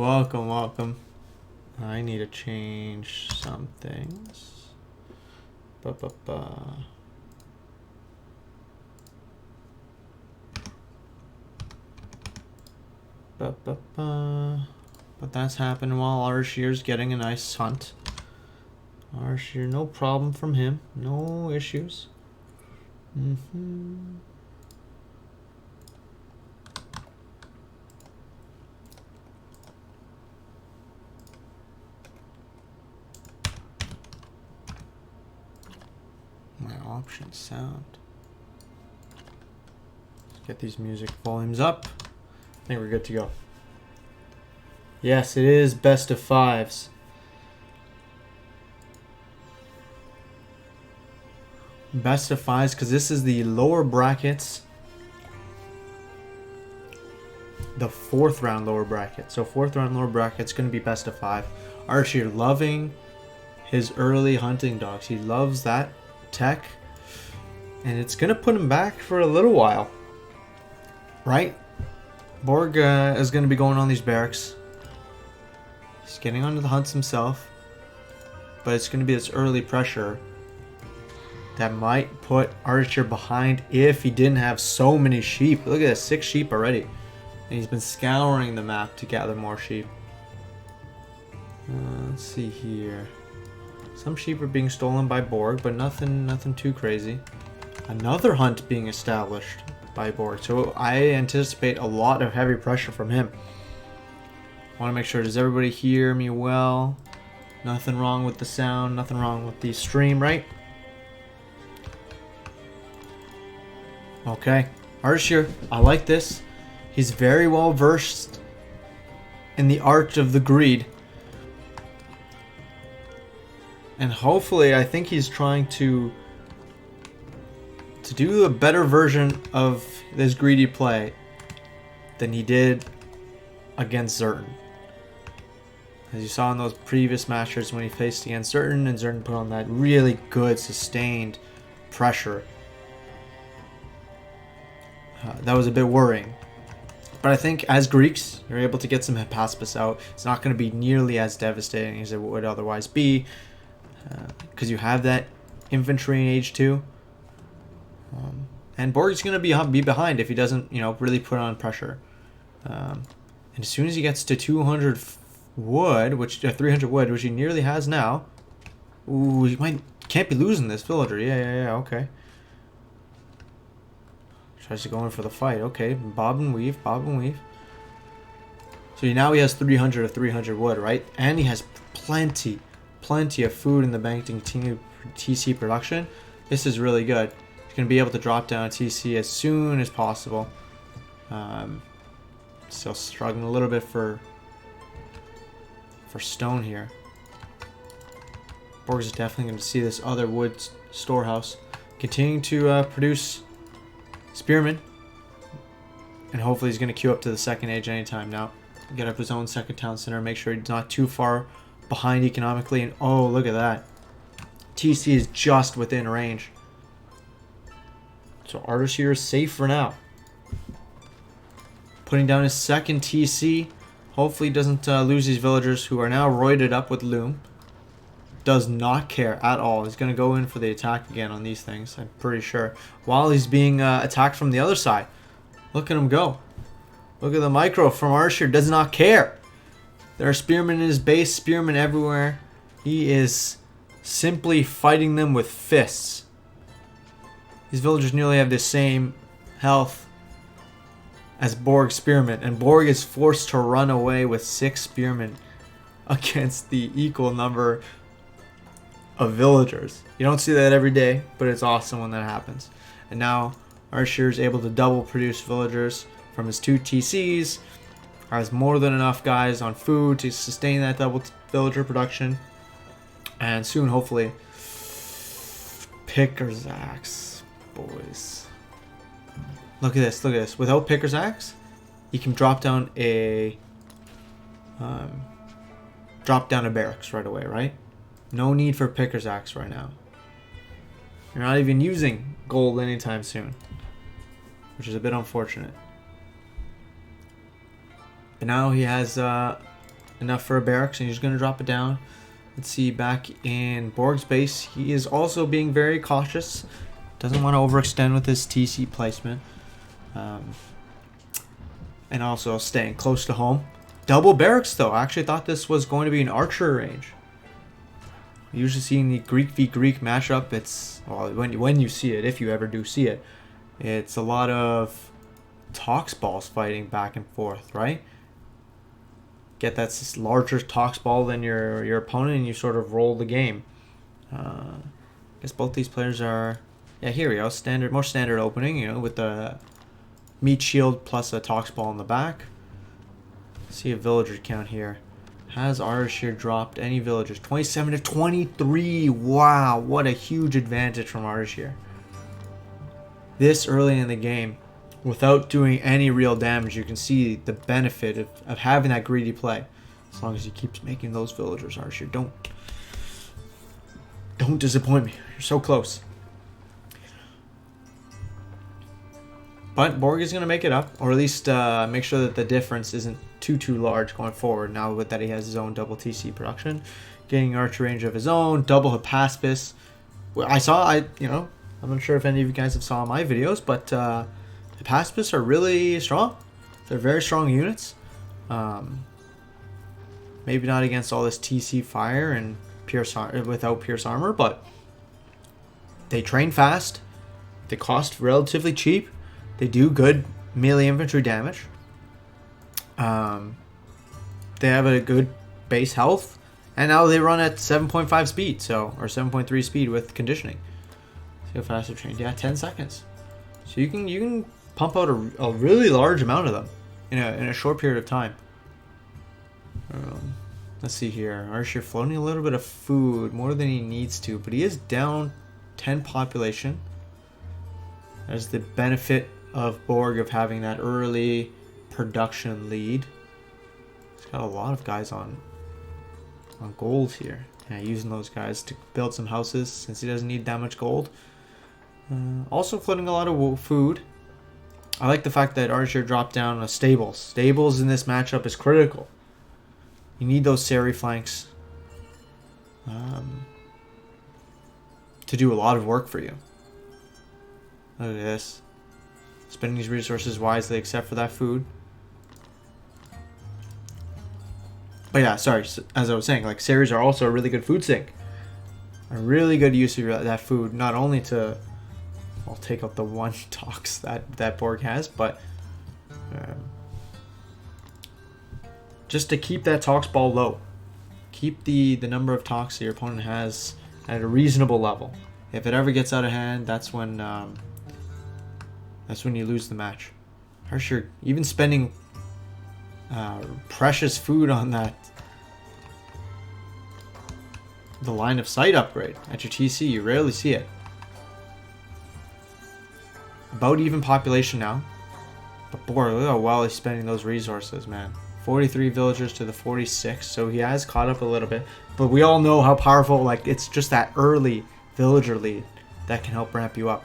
Welcome, welcome. I need to change some things. Ba-ba-ba. Ba-ba-ba. But that's happening while Ardeshir's getting a nice hunt. Ardeshir, no problem from him. No issues. My options sound. Let's get these music volumes up. I think we're good to go. Yes, it is best of fives. Best of fives because this is the lower brackets. The fourth round lower bracket. So fourth round lower bracket's going to be best of five. Ardeshir loving his early hunting dogs. He loves that tech. And it's going to put him back for a little while. Right? Borg is going to be going on these barracks. He's getting onto the hunts himself. But it's going to be this early pressure that might put Ardeshir behind if he didn't have so many sheep. Look at this, 6 sheep already. And he's been scouring the map to gather more sheep. Let's see here. Some sheep are being stolen by Borg, but nothing too crazy. Another hunt being established by Borg. So I anticipate a lot of heavy pressure from him. I want to make sure, does everybody hear me well? Nothing wrong with the sound, nothing wrong with the stream, right? Okay, Ardeshir, I like this. He's very well versed in the art of the greed. And hopefully, I think he's trying to do a better version of this greedy play than he did against Zertin. As you saw in those previous matches when he faced against Zertin, and Zertin put on that really good sustained pressure. That was a bit worrying. But I think as Greeks, you're able to get some Hypaspis out. It's not going to be nearly as devastating as it would otherwise be. Because you have that infantry in Age 2. And Borg's going to be behind if he doesn't, really put on pressure. And as soon as he gets to 200 wood, 300 wood, which he nearly has now. Ooh, he can't be losing this villager. Yeah, okay. Tries to go in for the fight. Okay, bob and weave. So now he has 300 of 300 wood, right? And he has plenty of food in the bank to continue TC production. This is really good. He's going to be able to drop down TC as soon as possible. Still struggling a little bit for stone here. Borg is definitely going to see this other wood storehouse continuing to produce spearmen, and hopefully he's going to queue up to the second age anytime now. Get up his own second town center, make sure he's not too far behind economically. And oh, look at that, TC is just within range, so Ardeshir is safe for now. Putting down his second TC. Hopefully he doesn't lose these villagers who are now roided up with loom. Does not care at all. He's going to go in for the attack again on these things, I'm pretty sure. While he's being attacked from the other side. Look at him go. Look at the micro from Ardeshir. Does not care. There are spearmen in his base. Spearmen everywhere. He is simply fighting them with fists. These villagers nearly have the same health as Borg spearmen. And Borg is forced to run away with 6 spearmen against the equal number of villagers. You don't see that every day, but it's awesome when that happens. And now Ardeshir is able to double produce villagers from his 2 TCs. Has more than enough guys on food to sustain that double villager production. And soon, hopefully, Picker's Axe, boys. Look at this. Without Picker's Axe, you can drop down a barracks right away, right? No need for Picker's Axe right now. You're not even using gold anytime soon, which is a bit unfortunate. But now he has enough for a barracks, and he's going to drop it down. Let's see, back in Borg's base, he is also being very cautious. Doesn't want to overextend with his TC placement. And also staying close to home. Double barracks, though. I actually thought this was going to be an archer range. Usually seeing the Greek v Greek matchup, it's, well, when you see it, if you ever do see it, it's a lot of tox balls fighting back and forth, right? Get that larger tox ball than your opponent, and you sort of roll the game. I guess both these players are, yeah, here we go, more standard opening, you know, with the meat shield plus a tox ball in the back. See a villager count here. Has Ardeshir dropped any villagers? 27 to 23. Wow, what a huge advantage from Ardeshir. This early in the game, without doing any real damage, you can see the benefit of having that greedy play. As long as he keeps making those villagers, Ardeshir, don't disappoint me. You're so close. But Borg is going to make it up, or at least make sure that the difference isn't too large going forward. Now with that he has his own double TC production, getting archer range of his own, double Hypaspis. I'm not sure if any of you guys have saw my videos, but Hypaspis are really strong. They're very strong units. Maybe not against all this TC fire and without pierce armor, but they train fast. They cost relatively cheap. They do good melee infantry damage. They have a good base health, and now they run at 7.5 speed, or 7.3 speed with conditioning. See how fast they're trained. Yeah, 10 seconds. So you can pump out a really large amount of them in a short period of time. Let's see here. Ardeshir floating a little bit of food, more than he needs to, but he is down 10 population. There's the benefit of Borg of having that early production lead. He's got a lot of guys on gold here. Yeah, using those guys to build some houses since he doesn't need that much gold. Also floating a lot of food. I like the fact that Ardeshir dropped down a stables. Stables in this matchup is critical. You need those Seri flanks to do a lot of work for you. Look at this. Spending these resources wisely except for that food. But yeah, sorry, as I was saying, like, Seris are also a really good food sink. A really good use of that food, not only to, well, take out the one tox that Borg has, but just to keep that tox ball low. Keep the number of tox that your opponent has at a reasonable level. If it ever gets out of hand, that's when you lose the match. Ardeshir, even spending precious food on the line of sight upgrade at your TC, you rarely see it. About even population now. But boy, look how well he's spending those resources, man. 43 villagers to the 46, so he has caught up a little bit. But we all know how powerful, like, it's just that early villager lead that can help ramp you up.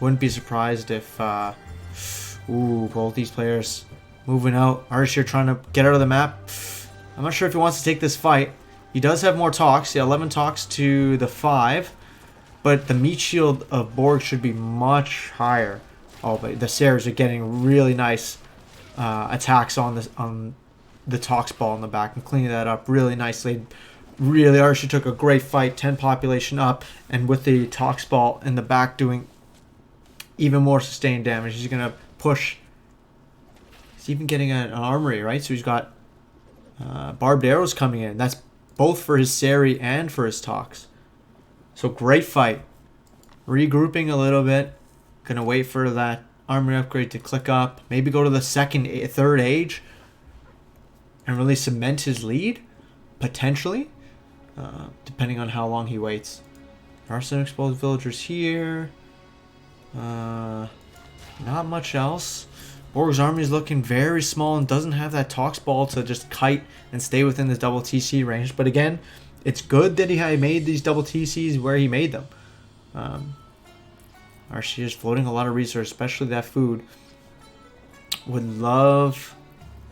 Wouldn't be surprised if, both these players moving out. Ardeshir trying to get out of the map. I'm not sure if he wants to take this fight. He does have more talks. Yeah, 11 talks to the 5. But the meat shield of Borg should be much higher. Oh, but the Seris are getting really nice attacks on the tox ball in the back and cleaning that up really nicely. Really, Ardeshir took a great fight. 10 population up. And with the tox ball in the back doing even more sustained damage. He's going to push. He's even getting an armory, right? So he's got barbed arrows coming in. That's both for his Seri and for his tox. So great fight. Regrouping a little bit. Gonna wait for that armory upgrade to click up. Maybe go to the third age. And really cement his lead. Potentially. Depending on how long he waits. There are some exposed villagers here. Not much else. Borg's army is looking very small and doesn't have that tox ball to just kite and stay within the double TC range. But again, it's good that he had made these double TCs where he made them. Ardeshir is floating a lot of resources, especially that food. Would love...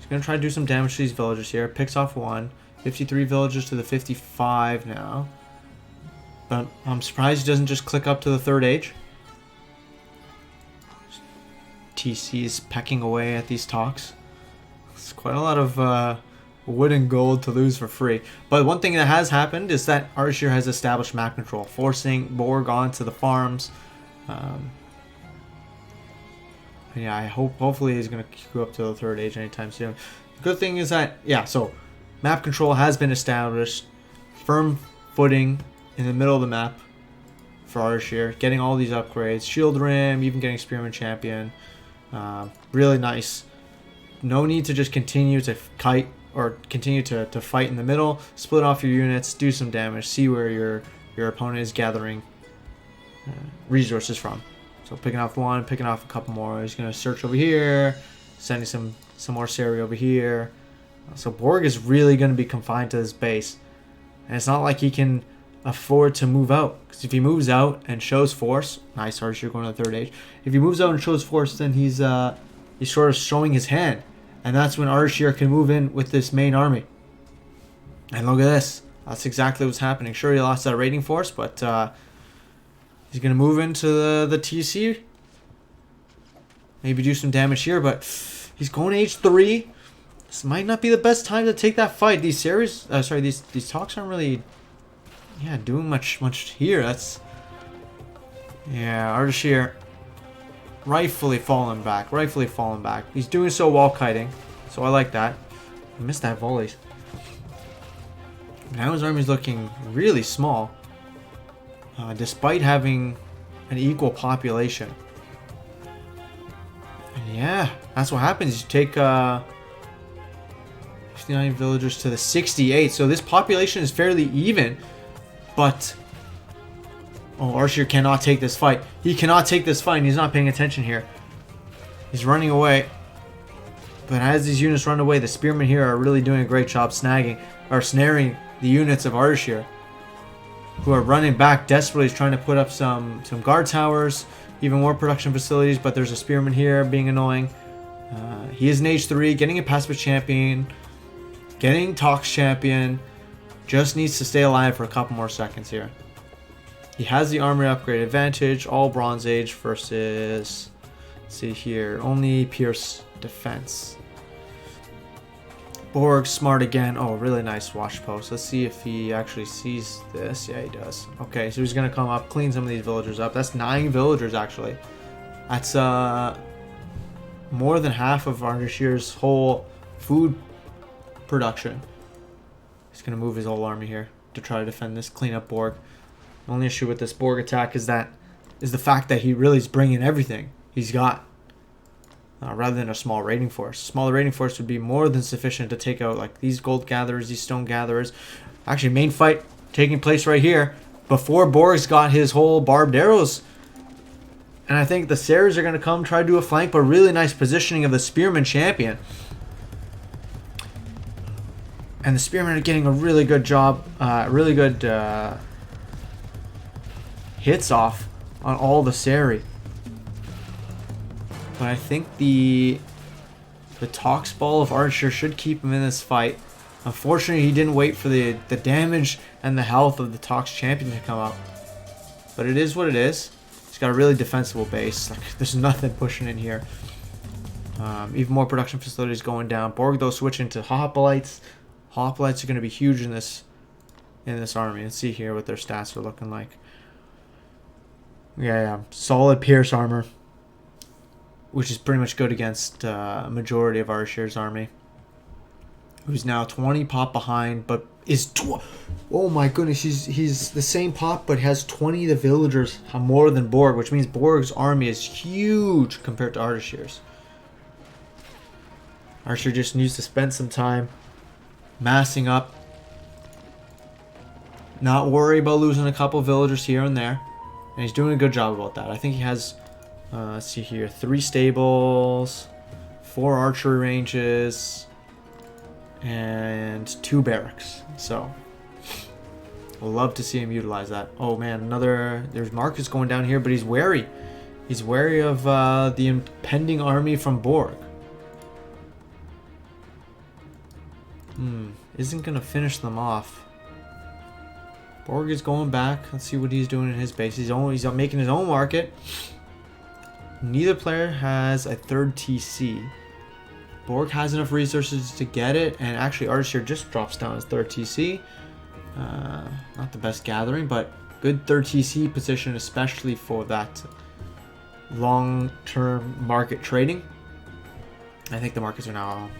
He's going to try to do some damage to these villagers here. Picks off one. 53 villagers to the 55 now. But I'm surprised he doesn't just click up to the 3rd age. TC is pecking away at these talks. It's quite a lot of wood and gold to lose for free. But one thing that has happened is that Ardeshir has established map control, forcing Borg onto the farms. Yeah, hopefully he's going to go up to the 3rd age anytime soon. The good thing is that, yeah, so map control has been established. Firm footing in the middle of the map for Ardeshir. Getting all these upgrades. Shield Rim, even getting Spearman Champion. Really nice. No need to just continue to kite or continue to fight in the middle. Split off your units, do some damage, see where your opponent is gathering resources from. So picking off one, picking off a couple more. He's going to search over here, sending some more Seri over here. So Borg is really going to be confined to this base. And it's not like he can afford to move out. Because if he moves out and shows force, nice Ardeshir going to the 3rd age. If he moves out and shows force, then he's sort of showing his hand. And that's when Ardeshir can move in with this main army. And look at this. That's exactly what's happening. Sure, he lost that raiding force, but he's going to move into the TC. Maybe do some damage here, but he's going to age 3. This might not be the best time to take that fight. These series, these talks aren't really, doing much here. That's, Ardeshir rightfully falling back. He's doing so while kiting, so I like that. I missed that volley. Now his army's looking really small, despite having an equal population. And yeah, that's what happens. You take 59 villagers to the 68. So this population is fairly even, but Ardeshir cannot take this fight. He cannot take this fight, and he's not paying attention here. He's running away. But as these units run away, the spearmen here are really doing a great job snaring the units of Ardeshir, who are running back desperately, trying to put up some guard towers, even more production facilities. But there's a spearman here being annoying. He is an age 3, getting a passive champion, getting Tox champion. Just needs to stay alive for a couple more seconds here. He has the armor upgrade advantage, all Bronze Age versus, let's see here, only Pierce defense. Borg smart again. Oh, really nice watch post. Let's see if he actually sees this. Yeah, he does. Okay, so he's going to come up, clean some of these villagers up. That's 9 villagers, actually. That's more than half of Ardeshir's whole food production. He's going to move his whole army here to try to defend this, clean up Borg. The only issue with this Borg attack is the fact that he really is bringing everything he's got, rather than a small raiding force. A smaller raiding force would be more than sufficient to take out like these gold gatherers, these stone gatherers. Actually, main fight taking place right here before Borg's got his whole barbed arrows. And I think the Seris are going to come try to do a flank, but really nice positioning of the Spearman champion. And the Spearmen are getting a really good job, really good hits off on all the Seri. But I think the Tox Ball of Ardeshir should keep him in this fight. Unfortunately, he didn't wait for the damage and the health of the Tox champion to come up. But it is what it is. He's got a really defensible base. Like, there's nothing pushing in here. Even more production facilities going down. Borg, though, switching to Hoplites. Hoplites are going to be huge in this army. Let's see here what their stats are looking like. Yeah. Solid Pierce armor, which is pretty much good against a majority of Ardeshir's army, who's now 20 pop behind, but is oh my goodness, he's the same pop, but has 20 of the villagers more than Borg, which means Borg's army is huge compared to Ardeshir's. Ardeshir just needs to spend some time massing up, not worry about losing a couple villagers here and there, and he's doing a good job about that. I think he has let's see here, 3 stables, 4 archery ranges, and 2 barracks. So we'll love to see him utilize that. Oh man, there's Marcus going down here, but he's wary. He's wary of the impending army from Borg. Isn't going to finish them off. Borg is going back. Let's see what he's doing in his base. He's making his own market. Neither player has a third TC. Borg has enough resources to get it, and actually Ardeshir just drops down his third TC. Not the best gathering, but good third TC position, especially for that long-term market trading. I think the markets are now...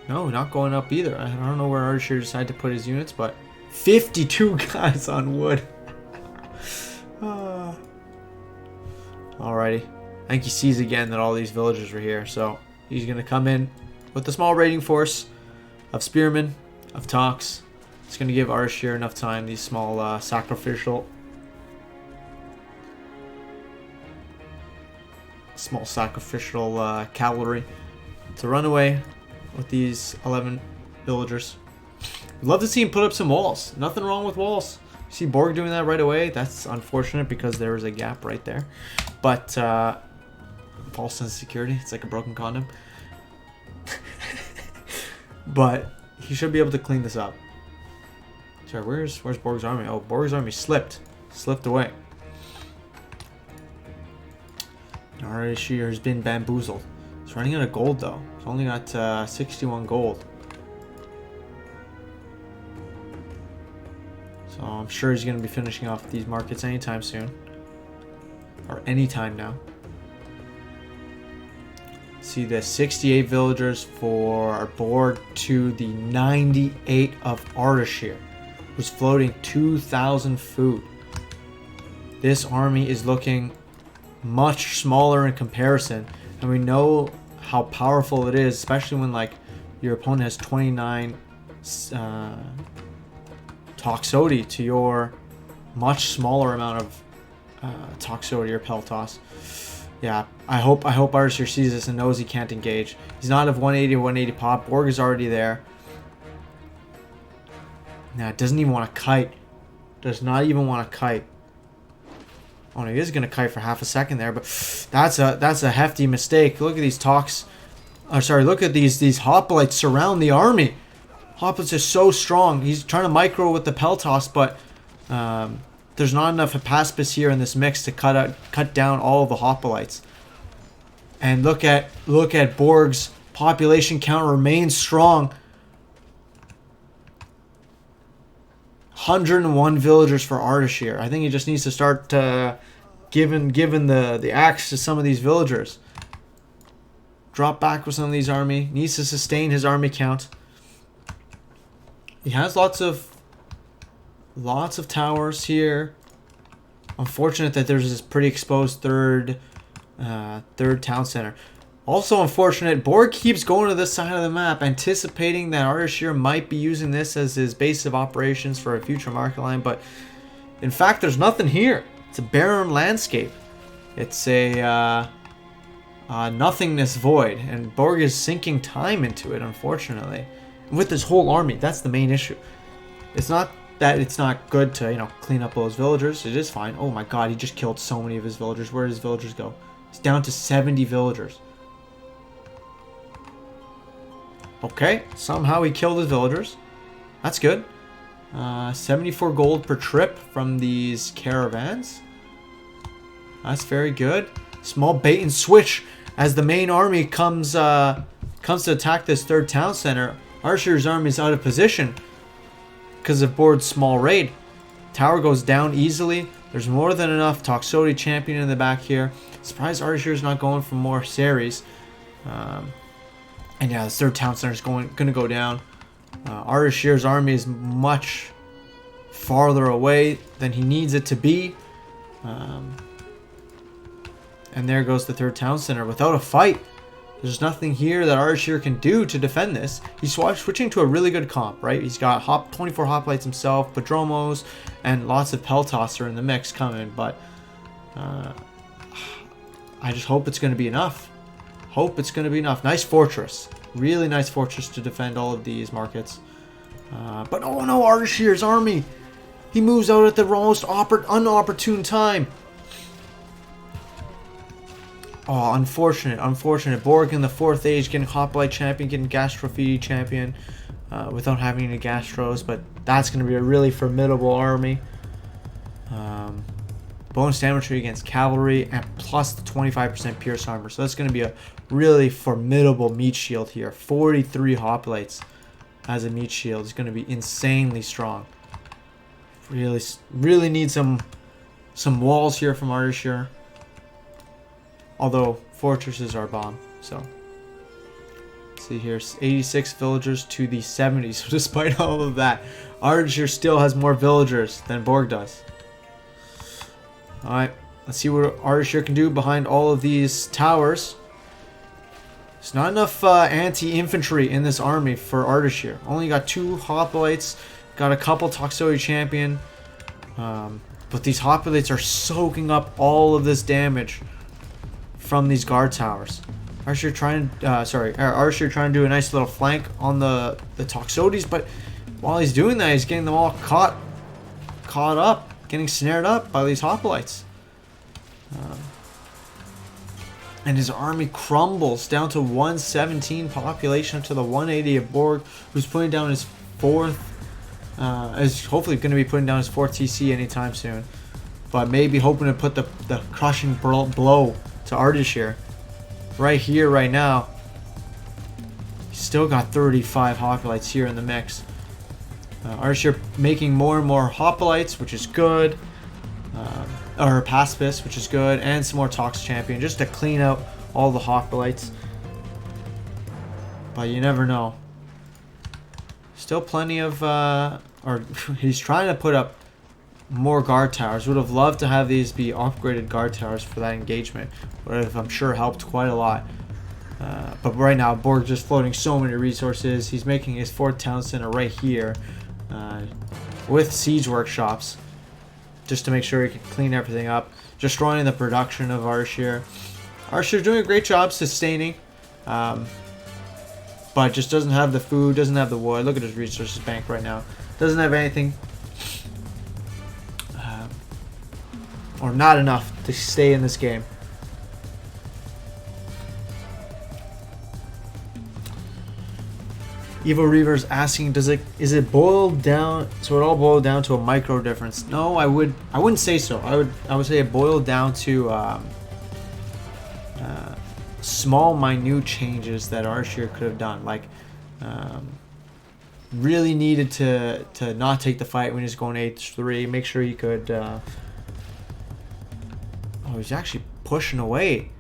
No, not going up either. I don't know where Ardeshir decided to put his units, but 52 guys on wood. Alrighty. I think he sees again that all these villagers are here, so he's going to come in with a small raiding force of spearmen, of talks. It's going to give Ardeshir enough time, these small sacrificial cavalry, to run away with these 11 villagers. I'd love to see him put up some walls. Nothing wrong with walls. See Borg doing that right away. That's unfortunate because there is a gap right there. But false sense of security. It's like a broken condom. But he should be able to clean this up. Sorry, where's Borg's army? Oh, Borg's army slipped away. Ardeshir has been bamboozled. He's running out of gold though. He's only got 61 gold. So I'm sure he's going to be finishing off these markets anytime soon. Or anytime now. See the 68 villagers for Borg to the 98 of Ardeshir, who's floating 2,000 food. This army is looking much smaller in comparison, and we know how powerful it is, especially when like your opponent has 29 Toxote to your much smaller amount of Toxote or Peltos. Yeah, I hope Ardeshir sees this and knows he can't engage. He's not of 180 or 180 pop. Borg is already there. Nah, doesn't even want to kite. Does not even want to kite. Oh, no, he is going to kite for half a second there, but that's a hefty mistake. Look at these talks. Look at these hoplites surround the army. Hoplites are so strong. He's trying to micro with the Peltos, but there's not enough Hephaspis here in this mix to cut down all of the hoplites. And look at Borg's population count remains strong. 101 villagers for Ardeshir. I think he just needs to start giving the axe to some of these villagers. Drop back with some of these army. Needs to sustain his army count. He has lots of towers here. Unfortunate that there's this pretty exposed third town center. Also unfortunate, Borg keeps going to this side of the map, anticipating that Ardeshir might be using this as his base of operations for a future market line, but in fact there's nothing here. It's a barren landscape. It's a nothingness void, and Borg is sinking time into it, unfortunately. And with this whole army, that's the main issue. It's not that it's not good to, clean up those villagers. It is fine. Oh my god, he just killed so many of his villagers. Where did his villagers go? He's down to 70 villagers. Okay, somehow he killed his villagers. That's good. 74 gold per trip from these caravans. That's very good. Small bait and switch as the main army comes to attack this third town center. Ardeshir's army is out of position because of Borg's small raid. Tower goes down easily. There's more than enough Toxote champion in the back here. Surprised Ardeshir's not going for more series. And yeah, this third town center is going to go down. Ardeshir's army is much farther away than he needs it to be. And there goes the third town center without a fight. There's nothing here that Ardeshir can do to defend this. He's switching to a really good comp, right? He's got 24 hoplites himself, Padromos, and lots of Peltos are in the mix coming. But I just hope it's going to be enough. Hope it's going to be enough. Nice fortress. Really nice fortress to defend all of these markets. But oh no, Ardeshir's army. He moves out at the most unopportune time. Oh, unfortunate. Borg in the 4th age getting Hoplite champion, getting Gastrophede champion. without having any gastros, but that's going to be a really formidable army. Bonus damage against cavalry and plus the 25% pierce armor. So that's going to be a really formidable meat shield here. 43 hoplites as a meat shield is going to be insanely strong. Really need some walls here from Ardeshir. Although fortresses are bomb. So see here, 86 villagers to the 70. So despite all of that, Ardeshir still has more villagers than Borg does. Alright, let's see what Ardeshir can do behind all of these towers. There's not enough anti-infantry in this army for Ardeshir. Only got 2 hoplites, got a couple Toxoid champion. But these hoplites are soaking up all of this damage from these guard towers. Ardeshir trying to do a nice little flank on the Toxotes, but while he's doing that, he's getting them all caught up. Getting snared up by these hoplites. And his army crumbles down to 117 population to the 180 of Borg, who's putting down his 4th, is hopefully going to be putting down his 4th TC anytime soon. But maybe hoping to put the crushing blow to Ardeshir. Right here, right now. He's still got 35 hoplites here in the mix. Ardeshir making more and more hoplites, which is good. Or pacifists, which is good. And some more Tox champion, just to clean out all the hoplites. But you never know. Still plenty of... or he's trying to put up more guard towers. Would have loved to have these be upgraded guard towers for that engagement. Would have, I'm sure, helped quite a lot. But right now, Borg just floating so many resources. He's making his 4th town center right here. With siege workshops, just to make sure he can clean everything up, destroying the production of Ardeshir. Ardeshir doing a great job sustaining, but just doesn't have the food, doesn't have the wood. Look at his resources bank right now. Doesn't have anything, or not enough to stay in this game. Evil Reaver's asking, is it boiled down? So it all boiled down to a micro difference? No, I wouldn't say so. I would say it boiled down to small, minute changes that Ardeshir could have done. Like, really needed to not take the fight when he's going H3. Make sure he could. Oh, he's actually pushing away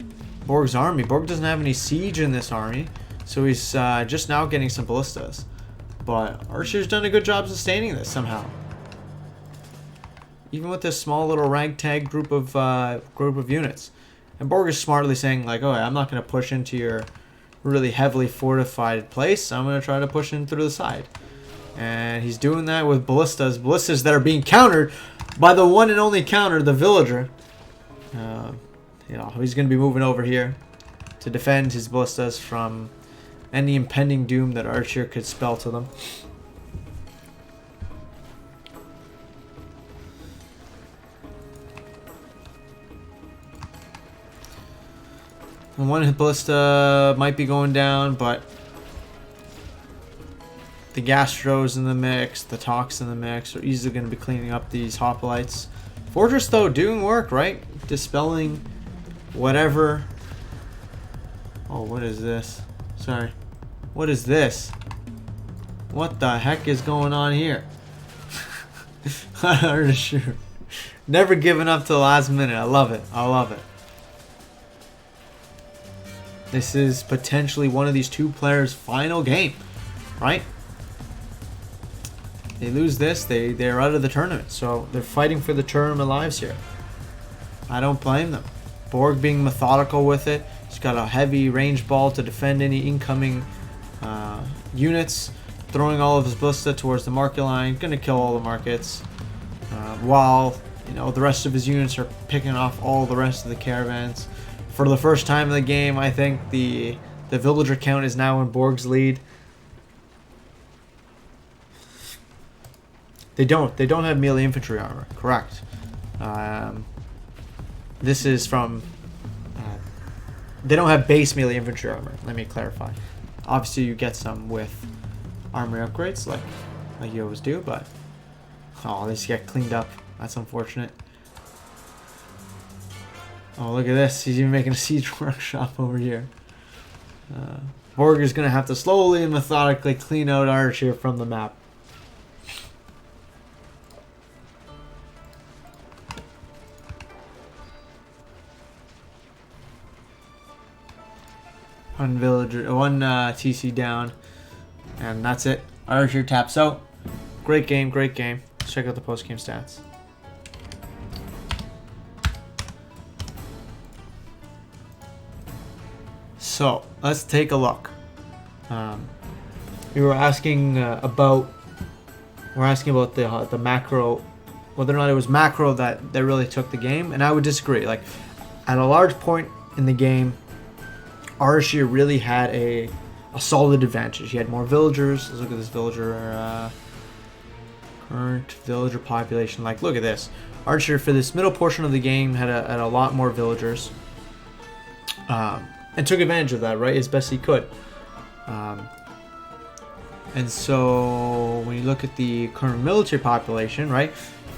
Borg's army. Borg doesn't have any siege in this army. So he's just now getting some ballistas. But Ardeshir's done a good job sustaining this somehow. Even with this small little ragtag group of units. And Borg is smartly saying, like, oh, I'm not going to push into your really heavily fortified place. I'm going to try to push in through the side. And he's doing that with ballistas. Ballistas that are being countered by the one and only counter, the villager. You know, he's going to be moving over here to defend his ballistas from any impending doom that Ardeshir could spell to them. And one hit ballista might be going down, but the Gastro's in the mix, the Tox in the mix are easily going to be cleaning up these hoplites. Fortress, though, doing work, right? Dispelling whatever. Oh, what is this? Sorry. What is this? What the heck is going on here? Ardeshir. Never giving up to the last minute. I love it. I love it. This is potentially one of these two players' final game, right? They lose this, they're out of the tournament. So they're fighting for the tournament lives here. I don't blame them. Borg being methodical with it. He's got a heavy range ball to defend any incoming units. Throwing all of his ballista towards the market line. Gonna kill all the markets. While, you know, the rest of his units are picking off all the rest of the caravans. For the first time in the game, I think the villager count is now in Borg's lead. They don't have melee infantry armor, correct. This is from... they don't have base melee infantry armor, let me clarify. Obviously you get some with armory upgrades like you always do, but oh, they just get cleaned up. That's unfortunate. Oh, look at this. He's even making a siege workshop over here. Borg is going to have to slowly and methodically clean out Ardeshir from the map. One villager, one TC down, and that's it. Ardeshir taps out. Great game, great game. Let's check out the post-game stats. So let's take a look. We were asking about the macro, whether or not it was macro that really took the game, and I would disagree. Like at a large point in the game, Ardeshir really had a solid advantage. He had more villagers. Let's look at this villager current villager population. Like look at this. Ardeshir for this middle portion of the game had a lot more villagers. And took advantage of that, right, as best he could. And so when you look at the current military population, right,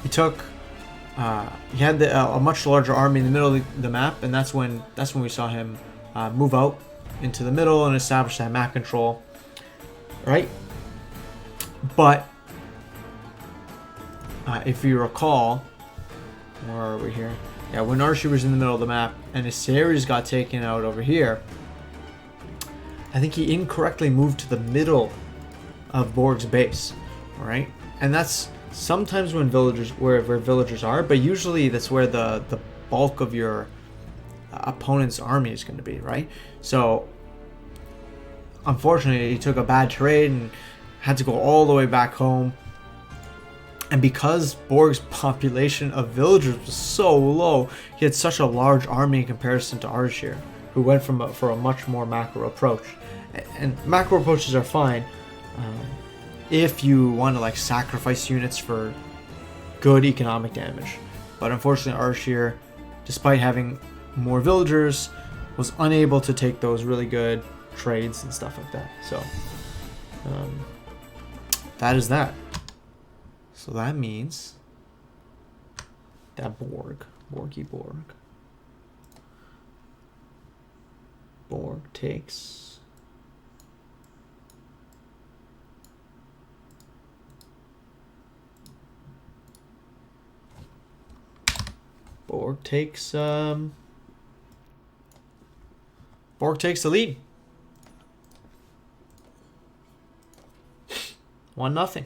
he had a much larger army in the middle of the map, and that's when we saw him move out into the middle and establish that map control, right? But if you recall, where are we here? Yeah, when Ardeshir was in the middle of the map and his series got taken out over here, I think he incorrectly moved to the middle of Borg's base, right? And that's sometimes when where villagers are, but usually that's where the bulk of your opponent's army is going to be, right? So unfortunately, he took a bad trade and had to go all the way back home. And because Borg's population of villagers was so low, he had such a large army in comparison to Ardeshir, who went for a much more macro approach. And macro approaches are fine if you want to like sacrifice units for good economic damage. But unfortunately, Ardeshir, despite having more villagers, was unable to take those really good trades and stuff like that. So that is that. So that means that Borg takes the lead. 1-0.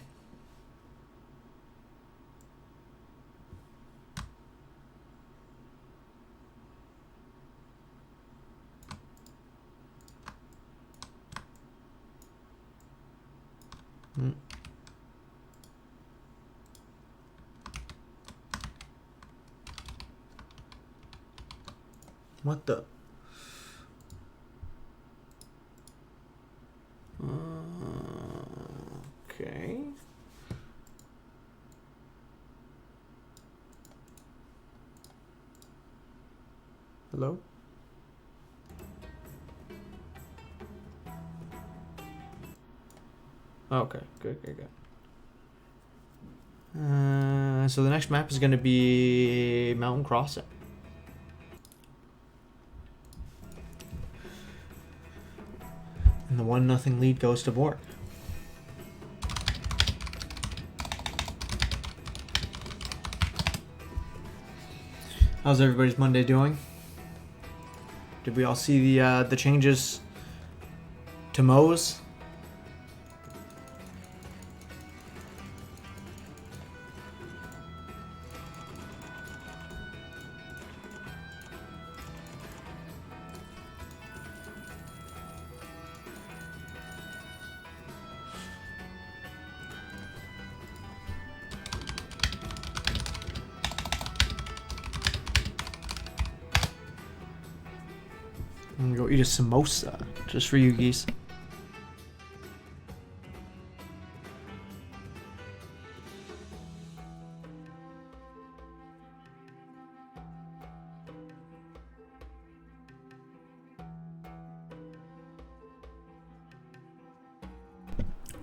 What the? Okay. Hello? Okay, good. So the next map is going to be Mountain Crossing. And the 1-0 lead goes to Borg. How's everybody's Monday doing? Did we all see the changes to Moe's? I'm gonna go eat a samosa just for you geese.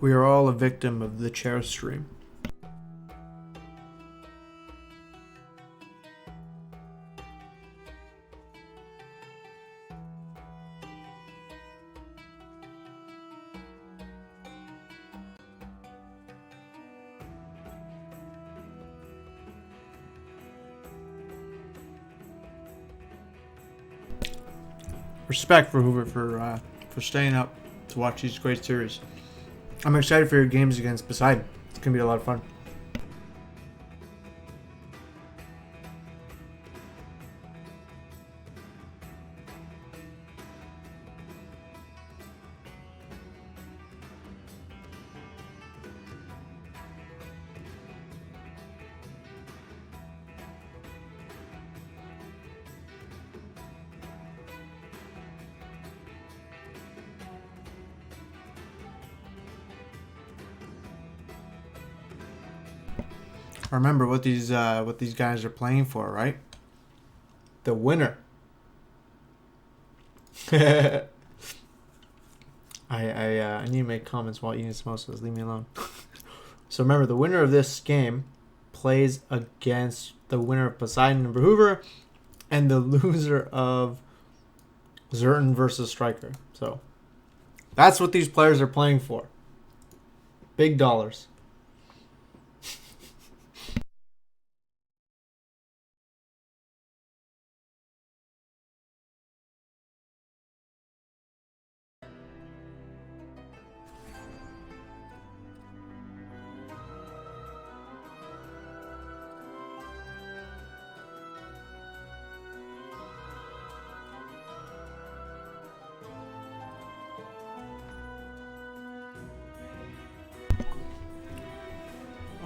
We are all a victim of the chair stream. Respect for Hoover for staying up to watch these great series. I'm excited for your games against Poseidon. It's gonna be a lot of fun. Remember what these guys are playing for, right? The winner. I need to make comments while eating samosas. Leave me alone. So remember, the winner of this game plays against the winner of Poseidon and Hoover, and the loser of Zerton versus Striker. So that's what these players are playing for. Big dollars.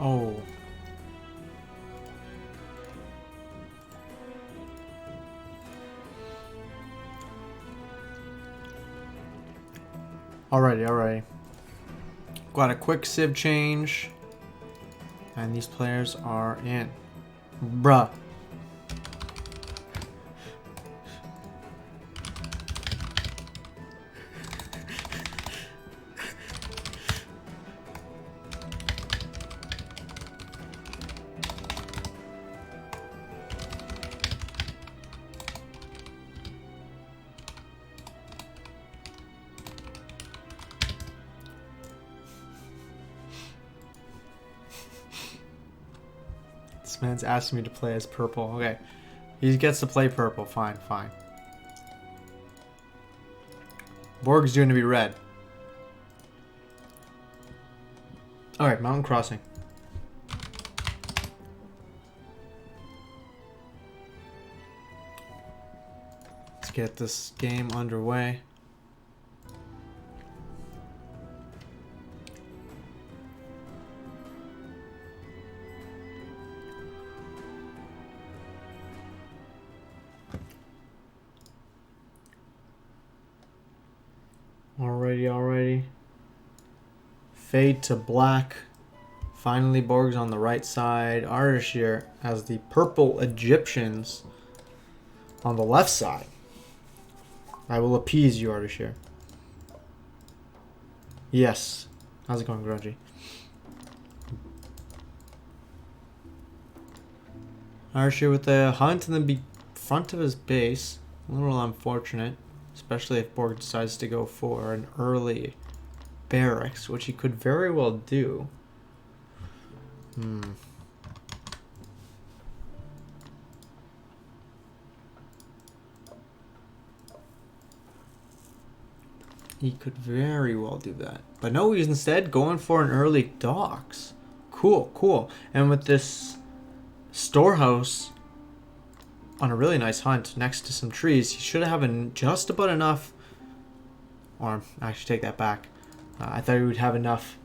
Oh. Alrighty. Got a quick civ change. And these players are in. Bruh. This man's asking me to play as purple. Okay. He gets to play purple. Fine. Borg's doing to be red. Alright, mountain crossing. Let's get this game underway. Alrighty. Fade to black. Finally, Borg's on the right side. Ardeshir has the purple Egyptians on the left side. I will appease you, Ardeshir. Yes. How's it going, Grudgy? Ardeshir with the hunt in the front of his base. A little unfortunate. Especially if Borg decides to go for an early barracks, which he could very well do. He could very well do that. But no, he's instead going for an early docks. Cool. And with this storehouse on a really nice hunt next to some trees, he should have just about enough. Or actually, take that back. I thought he would have enough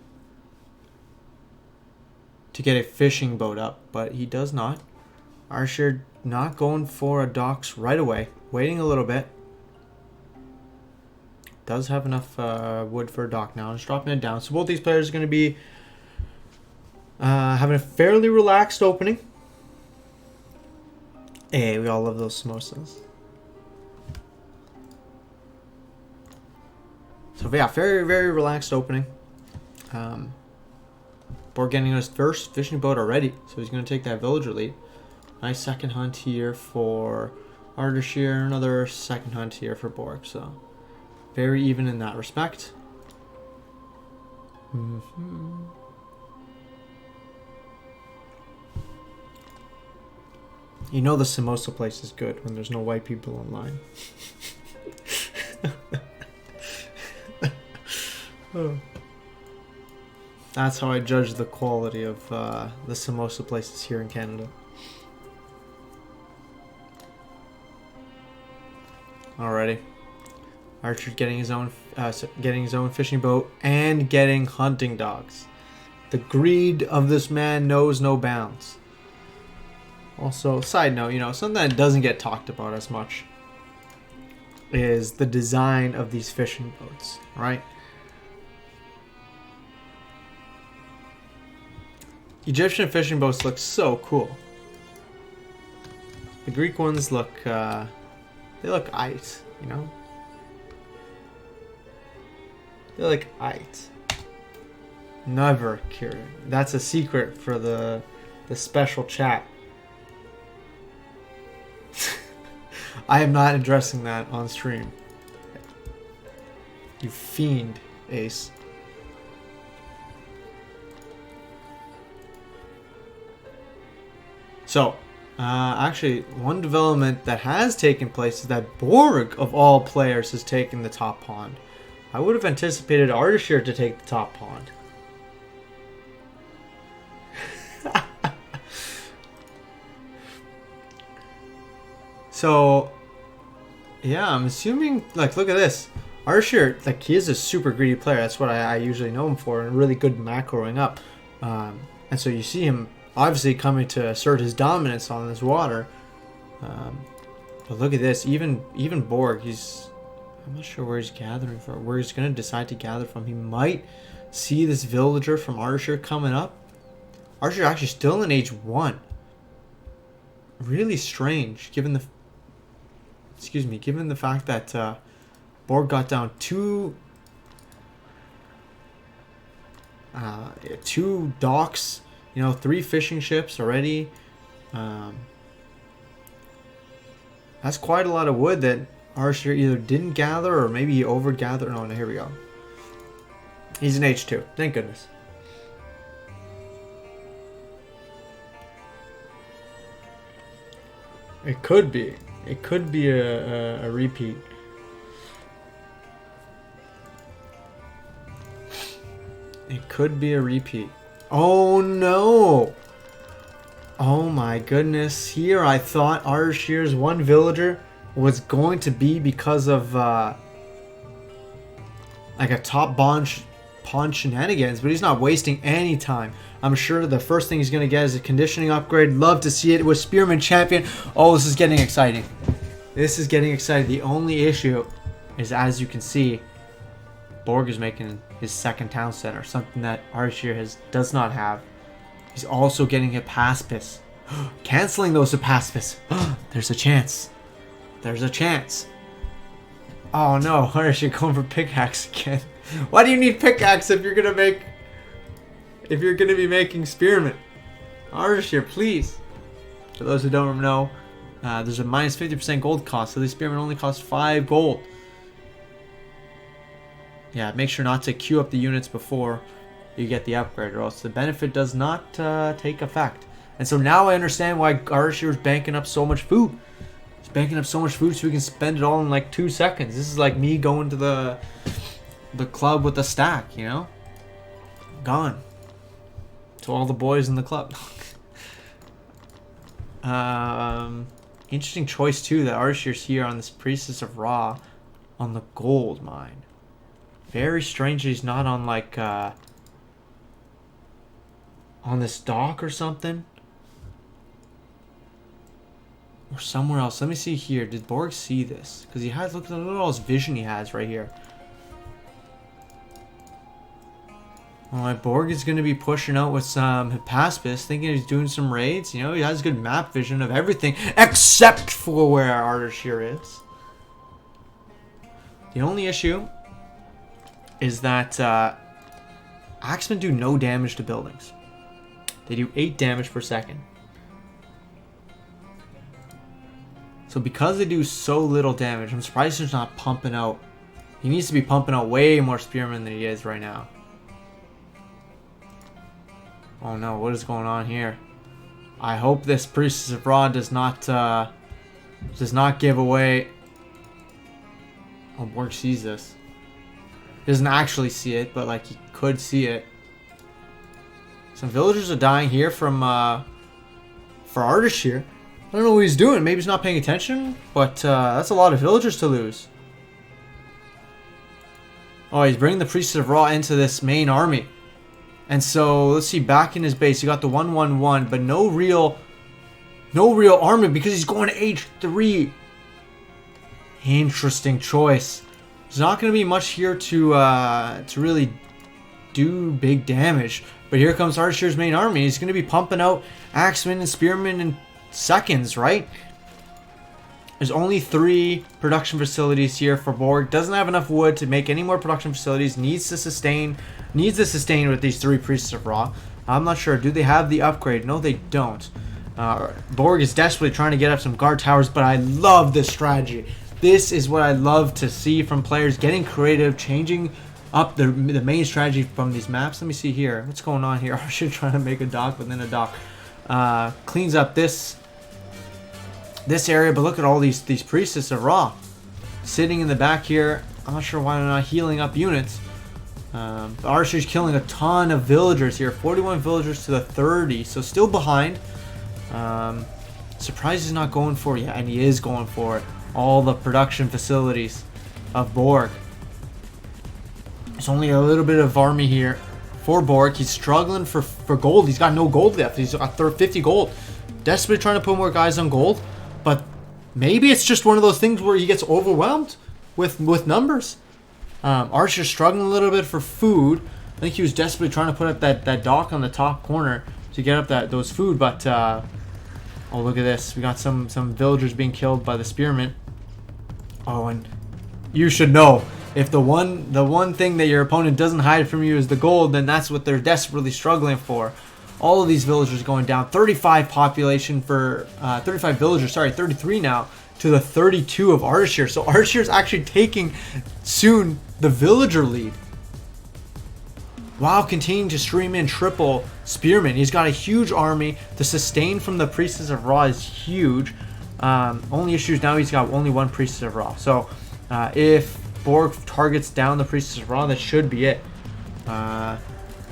to get a fishing boat up, but he does not. Ardeshir not going for a docks right away, waiting a little bit. Does have enough wood for a dock now. Just dropping it down. So both these players are going to be having a fairly relaxed opening. Hey, we all love those samosas. So yeah, very relaxed opening. Borg getting his first fishing boat already, so he's going to take that villager lead. Nice second hunt here for Ardeshir, another second hunt here for Borg, so very even in that respect. You know the Samosa place is good when there's no white people online. Oh. That's how I judge the quality of the samosa places here in Canada. Alrighty, Archer's getting his own fishing boat and getting hunting dogs. The greed of this man knows no bounds. Also, side note, you know, something that doesn't get talked about as much is the design of these fishing boats, right? Egyptian fishing boats look so cool. The Greek ones look, they look aight, you know? They look aight. Never cured. That's a secret for the special chat. I am not addressing that on stream. You fiend, Ace. So, actually, one development that has taken place is that Borg, of all players, has taken the top pond. I would have anticipated Ardeshir to take the top pond. So, yeah, I'm assuming, like, look at this. Ardeshir, like, he is a super greedy player. That's what I usually know him for, and really good macroing up. And so you see him obviously coming to assert his dominance on this water. But look at this. Even Borg, I'm not sure where he's gathering from, where he's going to decide to gather from. He might see this villager from Ardeshir coming up. Ardeshir actually still in age 1. Really strange, given the fact that Borg got down two docks, you know, 3 fishing ships already. That's quite a lot of wood that Ardeshir either didn't gather or maybe he overgathered. Oh, no, here we go. He's in H2. Thank goodness. It could be. It could be a repeat. It could be a repeat. Oh no! Oh my goodness. Here I thought Ardeshir's one villager was going to be because of like a top pawn shenanigans, but he's not wasting any time. I'm sure the first thing he's going to get is a conditioning upgrade. Love to see it with Spearman Champion. Oh, this is getting exciting. This is getting exciting. The only issue is, as you can see, Borg is making his second town center, something that Ardeshir does not have. He's also getting a Paspis. Canceling those Paspis. There's a chance. There's a chance. Oh no, Ardeshir going for pickaxe again. Why do you need pickaxe if you're gonna be making spearmen? Ardeshir, please. For those who don't know, there's a minus 50% gold cost, so these spearmen only cost 5 gold. Yeah, make sure not to queue up the units before you get the upgrade, or else the benefit does not take effect. And so now I understand why Ardeshir is banking up so much food. He's banking up so much food so he can spend it all in like 2 seconds. This is like me going to the club with a stack, you know? Gone. To all the boys in the club. Interesting choice too that Ardeshir's here on this Priestess of Ra on the gold mine. Very strange he's not on like on this dock or something. Or somewhere else. Let me see here. Did Borg see this? Because he has, look at all his vision he has right here. Alright, Borg is going to be pushing out with some Hypaspis, thinking he's doing some raids. You know, he has good map vision of everything, except for where Ardeshir is. The only issue is that Axemen do no damage to buildings. They do 8 damage per second. So because they do so little damage, I'm surprised he's not pumping out. He needs to be pumping out way more spearmen than he is right now. Oh no, what is going on here? I hope this Priestess of Ra does not give away. Oh, Borg sees this. He doesn't actually see it, but like he could see it. Some villagers are dying here from for Ardeshir. I don't know what he's doing. Maybe he's not paying attention, but that's a lot of villagers to lose. Oh, he's bringing the Priestess of Ra into this main army. And so, let's see, back in his base, he got the 1-1-1, but no real army because he's going to H3. Interesting choice. There's not going to be much here to really do big damage. But here comes Ardeshir's main army. He's going to be pumping out axemen and spearmen in seconds, right? There's only 3 production facilities here for Borg. Doesn't have enough wood to make any more production facilities. Needs to sustain with these 3 Priests of Ra. I'm not sure. Do they have the upgrade? No, they don't. Borg is desperately trying to get up some guard towers, but I love this strategy. This is what I love to see from players, getting creative, changing up the main strategy from these maps. Let me see here. What's going on here? I should try to make a dock within a dock. Cleans up this area, but look at all these Priestess of Ra sitting in the back here. I'm not sure why they're not healing up units. Ardeshir's killing a ton of villagers here. 41 villagers to the 30, so still behind. Surprised he's not going for it. Yeah, and he is going for it. All the production facilities of Borg. There's only a little bit of army here for Borg. He's struggling for gold. He's got no gold left. He's got 50 gold. Desperately trying to put more guys on gold. But maybe it's just one of those things where he gets overwhelmed with numbers. Ardeshir's struggling a little bit for food. I think he was desperately trying to put up that dock on the top corner to get up those food. But oh, look at this. We got some villagers being killed by the spearmen. Oh, and you should know, if the one thing that your opponent doesn't hide from you is the gold, then that's what they're desperately struggling for. All of these villagers going down. 35 population for 35 villagers. Sorry, 33 now to the 32 of Ardeshir. So Ardeshir's actually taking soon the villager lead. While continuing to stream in triple spearmen. He's got a huge army. The sustain from the Priestess of Ra is huge. Only issues now, he's got only 1 Priestess of Ra. So if Borg targets down the Priestess of Ra, that should be it.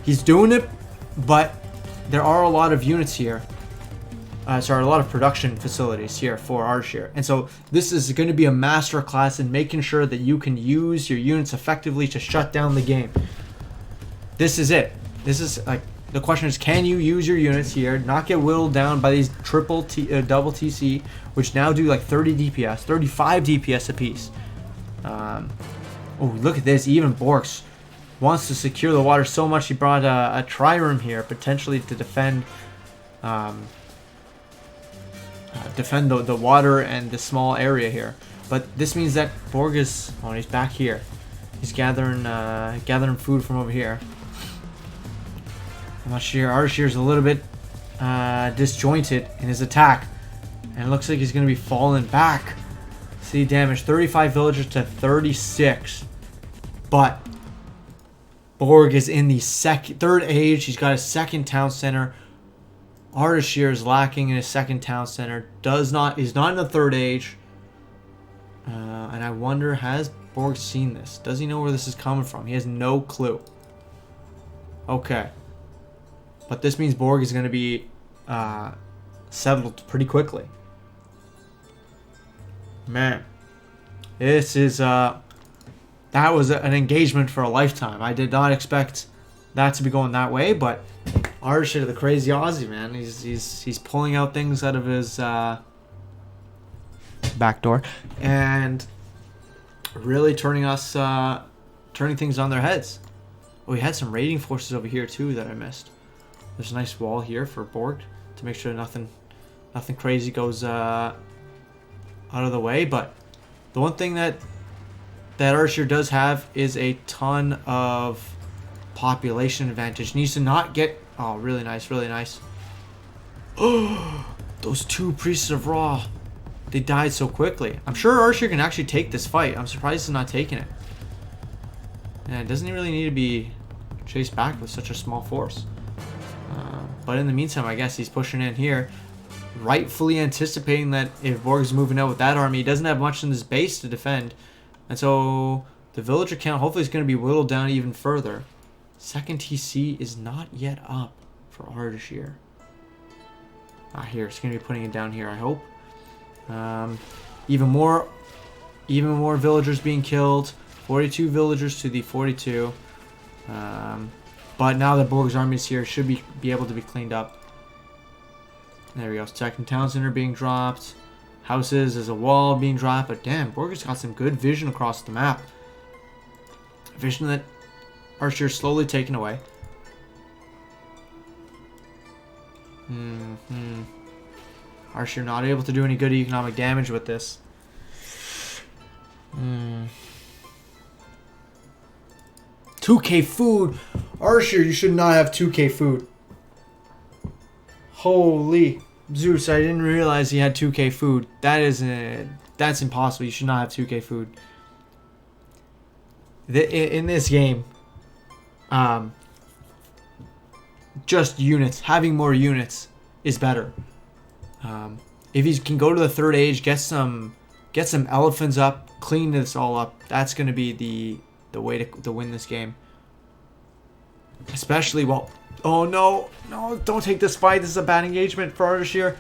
He's doing it, but there are a lot of units here. Sorry, a lot of production facilities here for Ardeshir. And so this is going to be a master class in making sure that you can use your units effectively to shut down the game. This is it. This is like, the question is, can you use your units here, not get whittled down by these double TC, which now do like 30 DPS, 35 DPS apiece. Oh, look at this. Even Borks wants to secure the water so much he brought a trireme here, potentially to defend the water and the small area here. But this means that Borg is... Oh, he's back here. He's gathering food from over here. I'm not sure. Ardeshir's a little bit disjointed in his attack. And it looks like he's going to be falling back. See, damage. 35 villagers to 36. But Borg is in the third age. He's got a second town center. Ardeshir is lacking in his second town center. He's not in the third age. And I wonder, has Borg seen this? Does he know where this is coming from? He has no clue. Okay. But this means Borg is going to be settled pretty quickly. Man. This is... that was an engagement for a lifetime. I did not expect that to be going that way, but Ardeshir, the crazy Aussie, man. He's pulling out things out of his back door and really turning things on their heads. Oh, we had some raiding forces over here too that I missed. There's a nice wall here for Borg to make sure nothing crazy goes out of the way. But the one thing that Ardeshir does have is a ton of population advantage. Needs to not get... Oh, really nice, really nice. Oh, those two priests of Ra. They died so quickly. I'm sure Ardeshir can actually take this fight. I'm surprised he's not taking it. And it doesn't really need to be chased back with such a small force. But in the meantime, I guess he's pushing in here, rightfully anticipating that if Borg's moving out with that army, he doesn't have much in his base to defend. And so the villager count hopefully is going to be whittled down even further. Second TC is not yet up for Ardeshir. Here, it's going to be putting it down here, I hope. Even more villagers being killed. 42 villagers to the 42. But now that Borg's army is here, should be able to be cleaned up. There we go. Second town center being dropped. Houses, there's a wall being dropped. But damn, Borg has got some good vision across the map. Vision that Ardeshir is slowly taking away. Ardeshir not able to do any good economic damage with this. 2k food! Ardeshir, you should not have 2k food. Holy Zeus, I didn't realize he had 2k food. That's impossible. You should not have 2k food. In this game, just units, having more units is better. If he can go to the third age, get some elephants up, clean this all up, that's going to be the way to win this game. Especially, well, oh no, don't take this fight. This is a bad engagement for Ardeshir.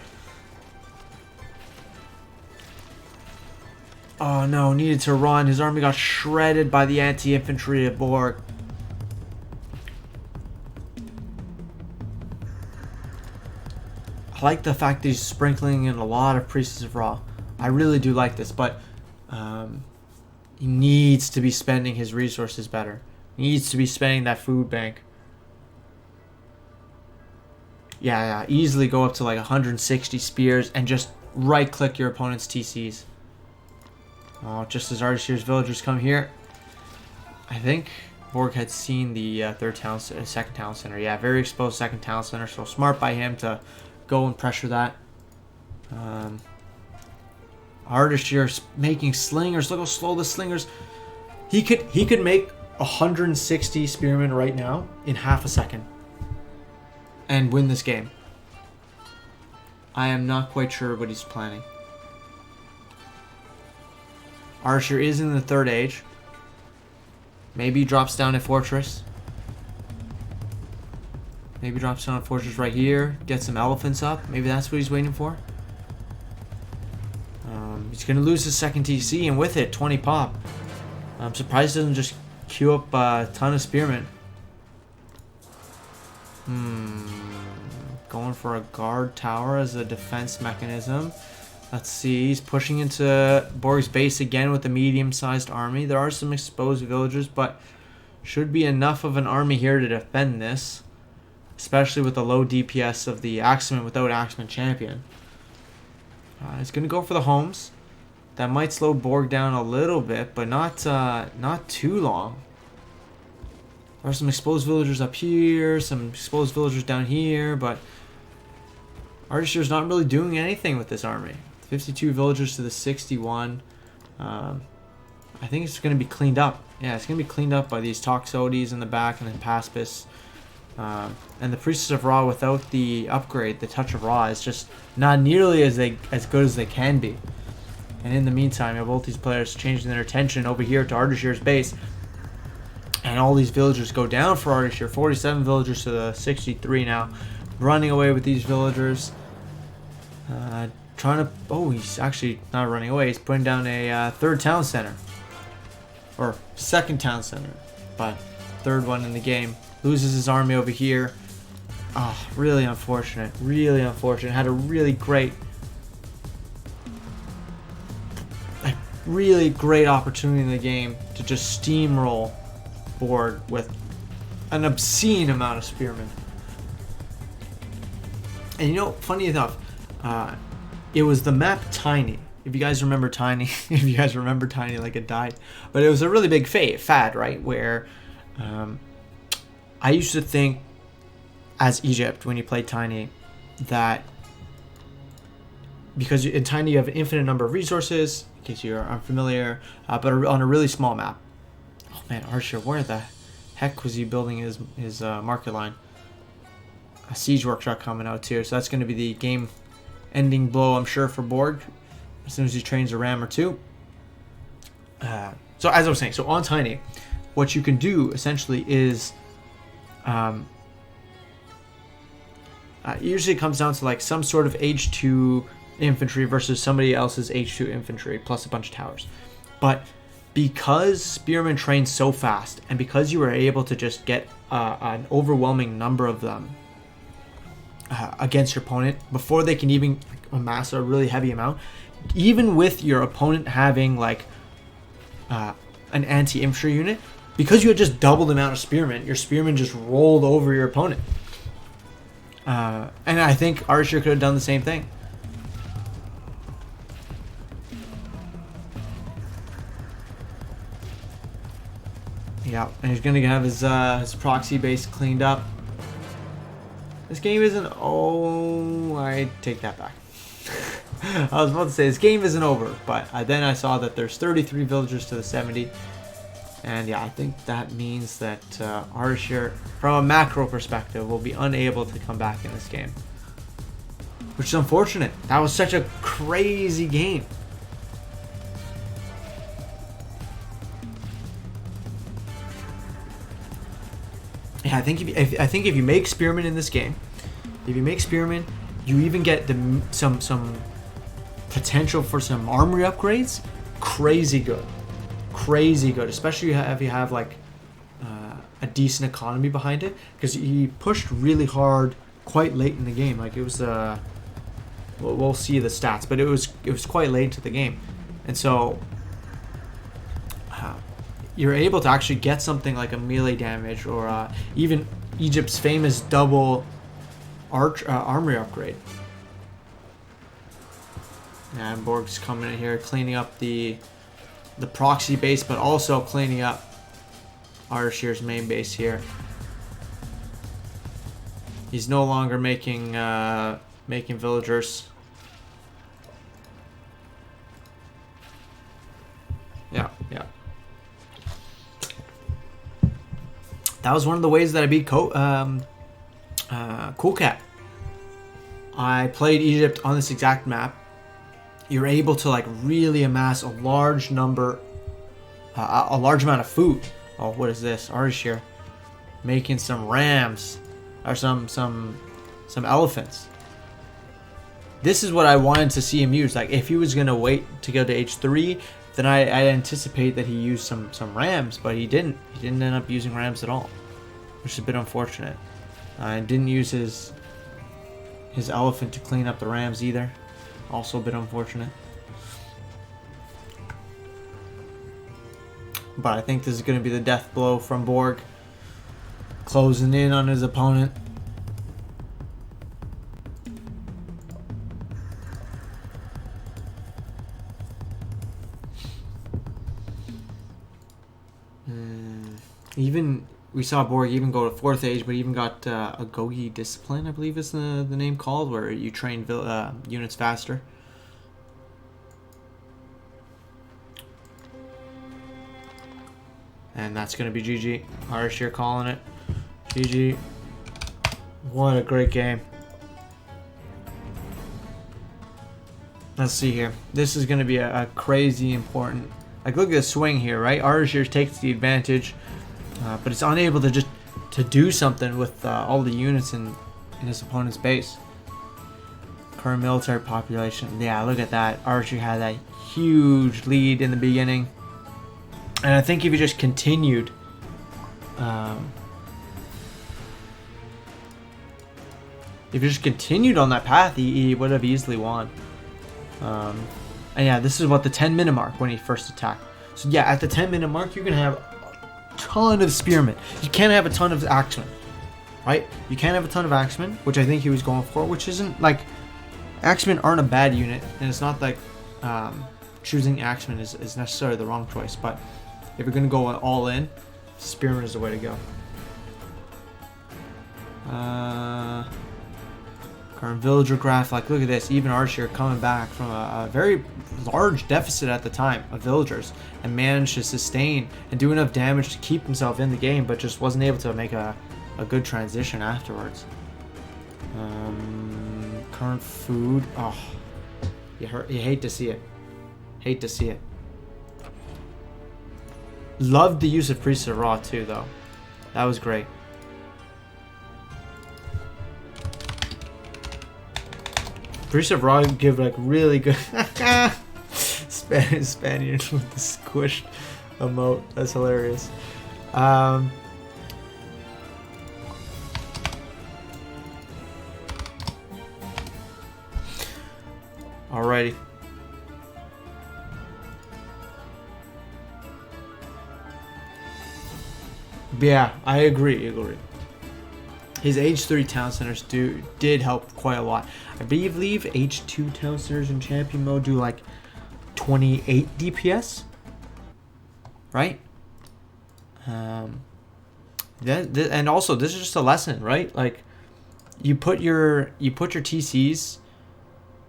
Oh no, needed to run. His army got shredded by the anti-infantry of Borg. I like the fact that he's sprinkling in a lot of priests of Ra. I really do like this, but he needs to be spending his resources better. He needs to be spending that food bank. Yeah, easily go up to like 160 spears and just right-click your opponent's TCs. Oh, just as Ardeshir's villagers come here. I think Borg had seen the second town center. Yeah, very exposed second town center, so smart by him to go and pressure that. Ardeshir making slingers. Look how slow the slingers. He could make 160 spearmen right now in half a second and win this game. I am not quite sure what he's planning. Ardeshir is in the third age. Maybe he drops down a fortress. Maybe drops down a fortress right here. Get some elephants up. Maybe that's what he's waiting for. He's going to lose his second TC, and with it, 20 pop. I'm surprised he doesn't just queue up a ton of spearmen. Going for a guard tower as a defense mechanism. Let's see. He's pushing into Borg's base again with a medium-sized army. There are some exposed villagers, but should be enough of an army here to defend this. Especially with the low DPS of the Axeman without Axeman Champion. He's going to go for the homes. That might slow Borg down a little bit, but not too long. There are some exposed villagers up here, some exposed villagers down here, but Ardeshir's not really doing anything with this army. 52 villagers to the 61. I think it's going to be cleaned up. Yeah, it's going to be cleaned up by these Toxotes in the back and then Paspis. And the Priestess of Ra without the upgrade, the Touch of Ra, is just not nearly as good as they can be. And in the meantime, you have both these players changing their attention over here to Ardeshir's base. And all these villagers go down for Ardeshir. 47 villagers to the 63 now. Running away with these villagers. Trying to... Oh, he's actually not running away. He's putting down a third town center. Or second town center. But third one in the game. Loses his army over here. Oh, really unfortunate. Really unfortunate. Had a really great opportunity in the game to just steamroll Borg with an obscene amount of spearmen. And you know, funny enough, it was the map Tiny. If you guys remember Tiny, like it died. But it was a really big fad, right? Where I used to think, as Egypt, when you played Tiny, that because in Tiny you have an infinite number of resources, in case you're unfamiliar, but on a really small map. Oh man, Ardeshir, where the heck was he building his market line? A siege workshop coming out too, so that's going to be the game-ending blow, I'm sure, for Borg, as soon as he trains a ram or two. So as I was saying, so on Tiny, what you can do essentially is, usually it comes down to like some sort of H2 infantry versus somebody else's H2 infantry plus a bunch of towers. But because Spearmen train so fast, and because you were able to just get an overwhelming number of them against your opponent before they can even amass a really heavy amount, even with your opponent having like an anti-infantry unit, because you had just doubled the amount of spearmen, your spearmen just rolled over your opponent. And I think Ardeshir could have done the same thing. Yeah, and he's gonna have his proxy base cleaned up. This game isn't. Oh, I take that back. I was about to say this game isn't over, but then I saw that there's 33 villagers to the 70, and yeah, I think that means that Ardeshir, from a macro perspective, will be unable to come back in this game, which is unfortunate. That was such a crazy game. Yeah, I think if you make spearmen in this game, if you make spearmen, you even get some potential for some armory upgrades. Crazy good, especially if you have like a decent economy behind it, because he pushed really hard quite late in the game. Like it was we'll see the stats, but it was quite late into the game, and so you're able to actually get something like a melee damage, or even Egypt's famous double armory upgrade. And Borg's coming in here, cleaning up the proxy base, but also cleaning up Ardeshir's main base here. He's no longer making villagers. Yeah. That was one of the ways that I beat Cool Cat. I played Egypt on this exact map. You're able to like really amass a large number, a large amount of food. Oh, what is this? Ardeshir making some rams, or some elephants. This is what I wanted to see him use. Like if he was gonna wait to go to H3, then I anticipate that he used some rams, but he didn't. He didn't end up using rams at all, which is a bit unfortunate. And didn't use his elephant to clean up the rams either. Also a bit unfortunate. But I think this is going to be the death blow from Borg, closing in on his opponent. Even we saw Borg even go to 4th age, but even got a Gogi discipline, I believe is the name called, where you train units faster. And that's going to be GG. Ardeshir calling it. GG. What a great game. Let's see here. This is going to be a crazy important... Like, look at the swing here, right? Ardeshir takes the advantage, but it's unable to do something with all the units in his opponent's base. Current military population. Yeah, look at that. Ardeshir had that huge lead in the beginning. And I think if he just continued, on that path, he would have easily won. And yeah, this is what the 10-minute mark when he first attacked. So yeah, at the 10-minute mark, you're gonna have a ton of spearmen. You can't have a ton of axemen, right? You can't have a ton of axemen, which I think he was going for, which isn't like, axemen aren't a bad unit, and it's not like choosing axemen is necessarily the wrong choice, but if you're going to go all in, spearman is the way to go. Current villager graph. Like, look at this. Even Ardeshir coming back from a very large deficit at the time of villagers and managed to sustain and do enough damage to keep himself in the game, but just wasn't able to make a good transition afterwards. Current food. Oh, you hate to see it. Hate to see it. Loved the use of Priest of Ra too, though. That was great. Priest of Ra give like really good Spaniard with the squished emote. That's hilarious. Alrighty. Yeah, I agree. His H3 town centers did help quite a lot. I believe H2 town centers in champion mode do like 28 DPS, right? And also this is just a lesson, right? Like you put your TCs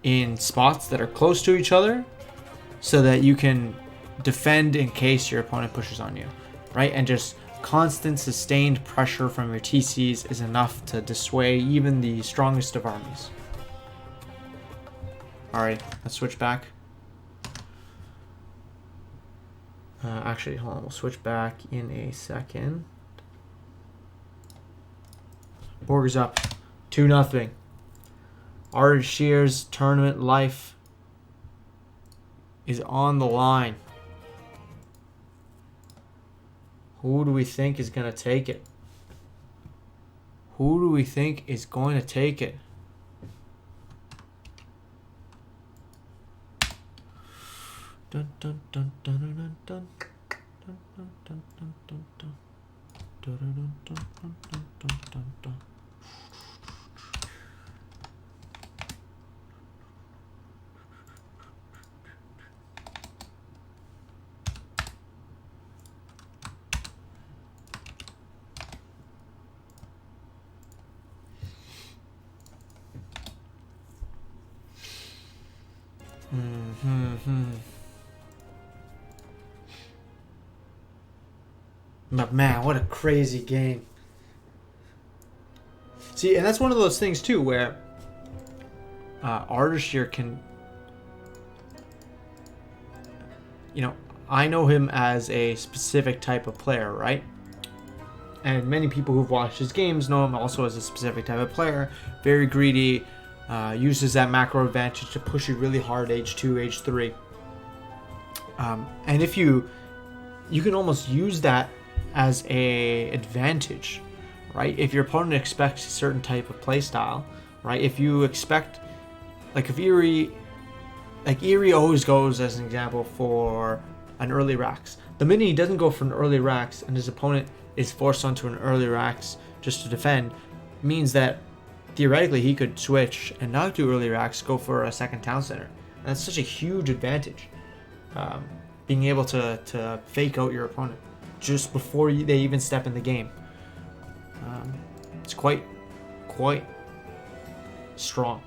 in spots that are close to each other, so that you can defend in case your opponent pushes on you, right? And just constant sustained pressure from your TCs is enough to dissuade even the strongest of armies. Alright, let's switch back. Actually, hold on, we'll switch back in a second. Borg is up 2-0. Ardeshir's tournament life is on the line. Who do we think is going to take it? Who do we think is going to take it? Dun dun dun dun dun dun dun dun dun dun dun dun dun dun dun dun dun dun dun. But man, what a crazy game. See, and that's one of those things too where Ardeshir can, you know, I know him as a specific type of player, right? And many people who've watched his games know him also as a specific type of player. Very greedy, uses that macro advantage to push you really hard H2, H3. And if you can almost use that as a advantage, right? If your opponent expects a certain type of play style, right? If you expect, like if Eerie always goes as an example for an early Rax. The minute he doesn't go for an early Rax and his opponent is forced onto an early Rax just to defend, means that theoretically he could switch and not do early Rax, go for a second town center. And that's such a huge advantage. Being able to fake out your opponent just before they even step in the game. It's quite strong.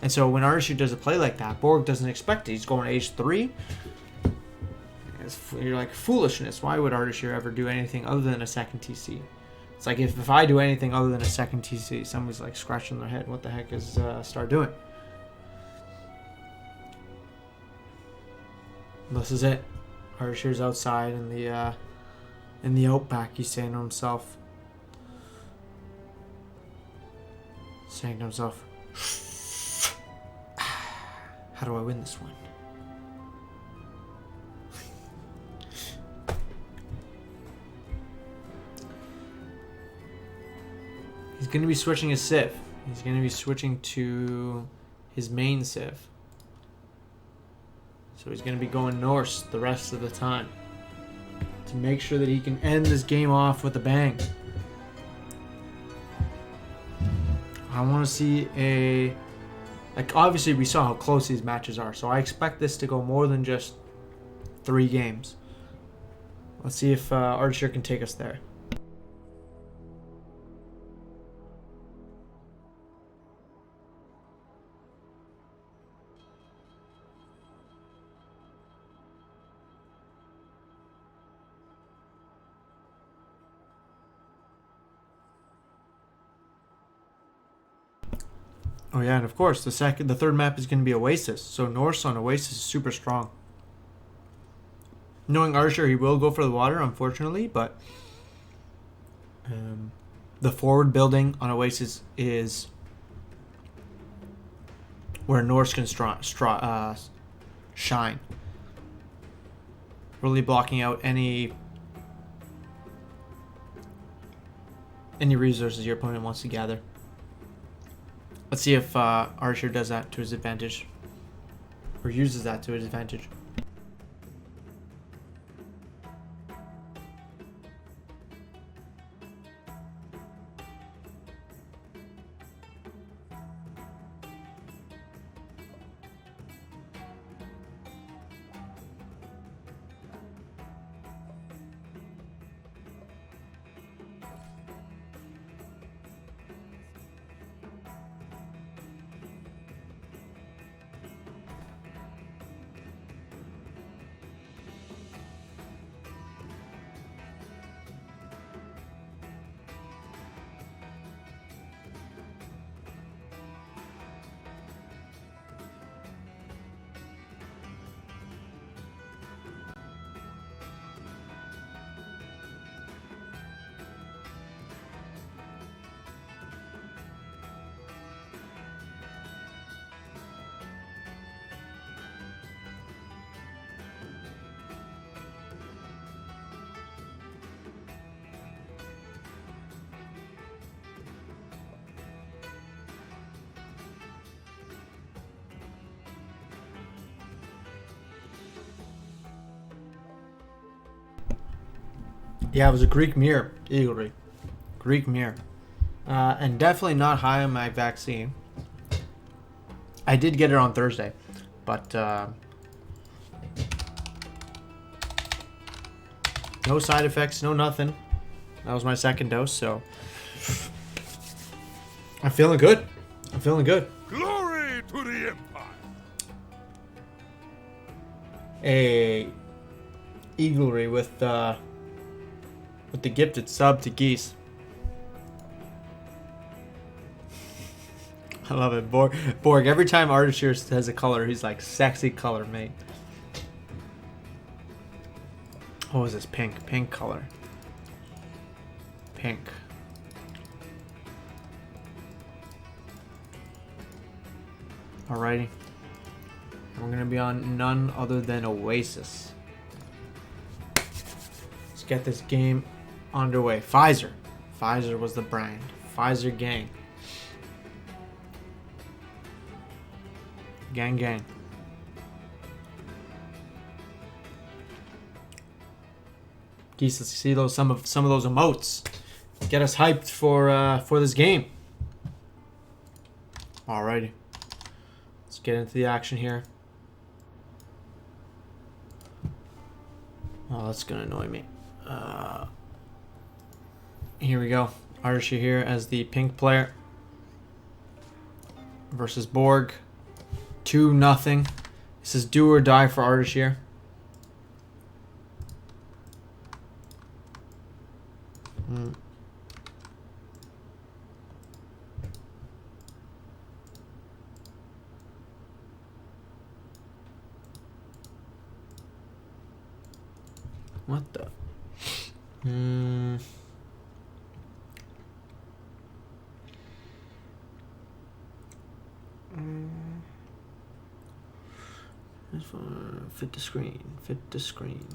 And so when Ardeshir does a play like that, Borg doesn't expect it. He's going H3. You're like, foolishness. Why would Ardeshir ever do anything other than a second TC? It's like if I do anything other than a second TC, somebody's like scratching their head. What the heck is Star doing? This is it. Ardeshir's outside in the outback. He's saying to himself. How do I win this one? He's going to be switching his Civ. He's going to be switching to his main Civ. So he's going to be going Norse the rest of the time to make sure that he can end this game off with a bang. I want to see a... Like, obviously we saw how close these matches are, so I expect this to go more than just 3 games. Let's see if Ardeshir can take us there. Oh yeah, and of course the third map is going to be Oasis. So Norse on Oasis is super strong. Knowing Ardeshir, he will go for the water, unfortunately, but the forward building on Oasis is where Norse can shine. Really blocking out any resources your opponent wants to gather. Let's see if Ardeshir does that to his advantage. Or uses that to his advantage. Yeah, it was a Greek mirror, eaglery. Greek mirror. And definitely not high on my vaccine. I did get it on Thursday, but no side effects, no nothing. That was my second dose, so I'm feeling good. I'm feeling good. Glory to the Empire! A eaglery with the gifted sub to Geese. I love it. Borg, every time Ardeshir has a color, he's like, sexy color, mate. What was this? Pink. Pink color. Pink. Alrighty. We're going to be on none other than Oasis. Let's get this game underway. Pfizer. Pfizer was the brand. Pfizer gang. Gang, gang. Geese, let's see some of those emotes. Get us hyped for this game. Alrighty. Let's get into the action here. Oh, that's gonna annoy me. Here we go. Ardeshir here as the pink player versus Borg. 2-0. This is do or die for Ardeshir. What the? Fit the screen. Fit the screen.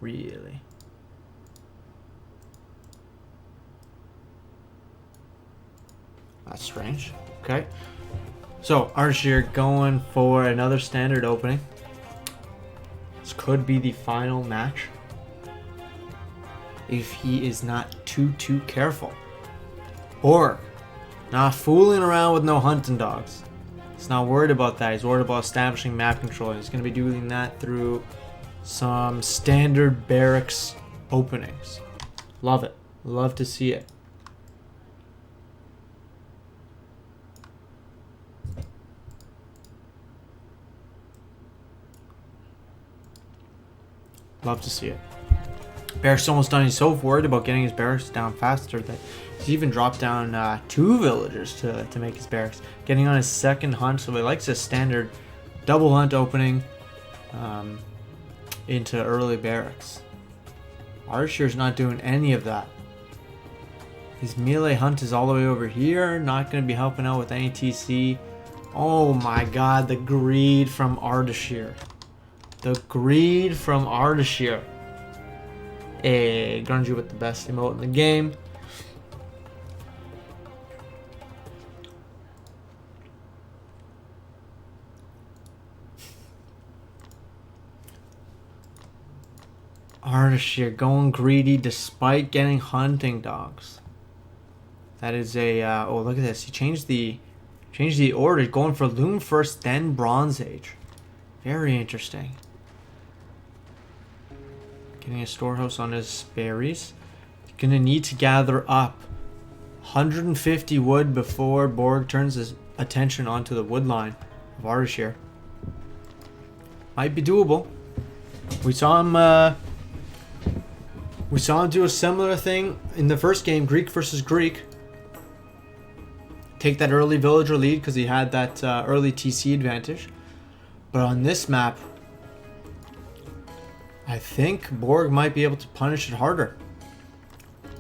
Really? That's strange. Okay. So, Ardeshir going for another standard opening. This could be the final match. If he is not too careful. Or not fooling around with no hunting dogs. He's not worried about that. He's worried about establishing map control. He's going to be doing that through some standard barracks openings. Love it. Love to see it. Love to see it. Barracks almost done. He's so worried about getting his barracks down faster that he's even dropped down 2 villagers to make his barracks. Getting on his second hunt, so he likes a standard double hunt opening into early barracks. Ardeshir's not doing any of that. His melee hunt is all the way over here. Not going to be helping out with any TC. Oh my god, the greed from Ardeshir. The greed from Ardeshir. Hey, Grungy with the best emote in the game. Ardeshir going greedy despite getting hunting dogs. That is a oh, look at this. He changed the order, going for Loom first, then Bronze Age. Very interesting. Getting a storehouse on his berries. Gonna need to gather up 150 wood before Borg turns his attention onto the wood line of Ardeshir. Might be doable. We saw him do a similar thing in the first game, Greek versus Greek. Take that early villager lead because he had that early TC advantage. But on this map, I think Borg might be able to punish it harder.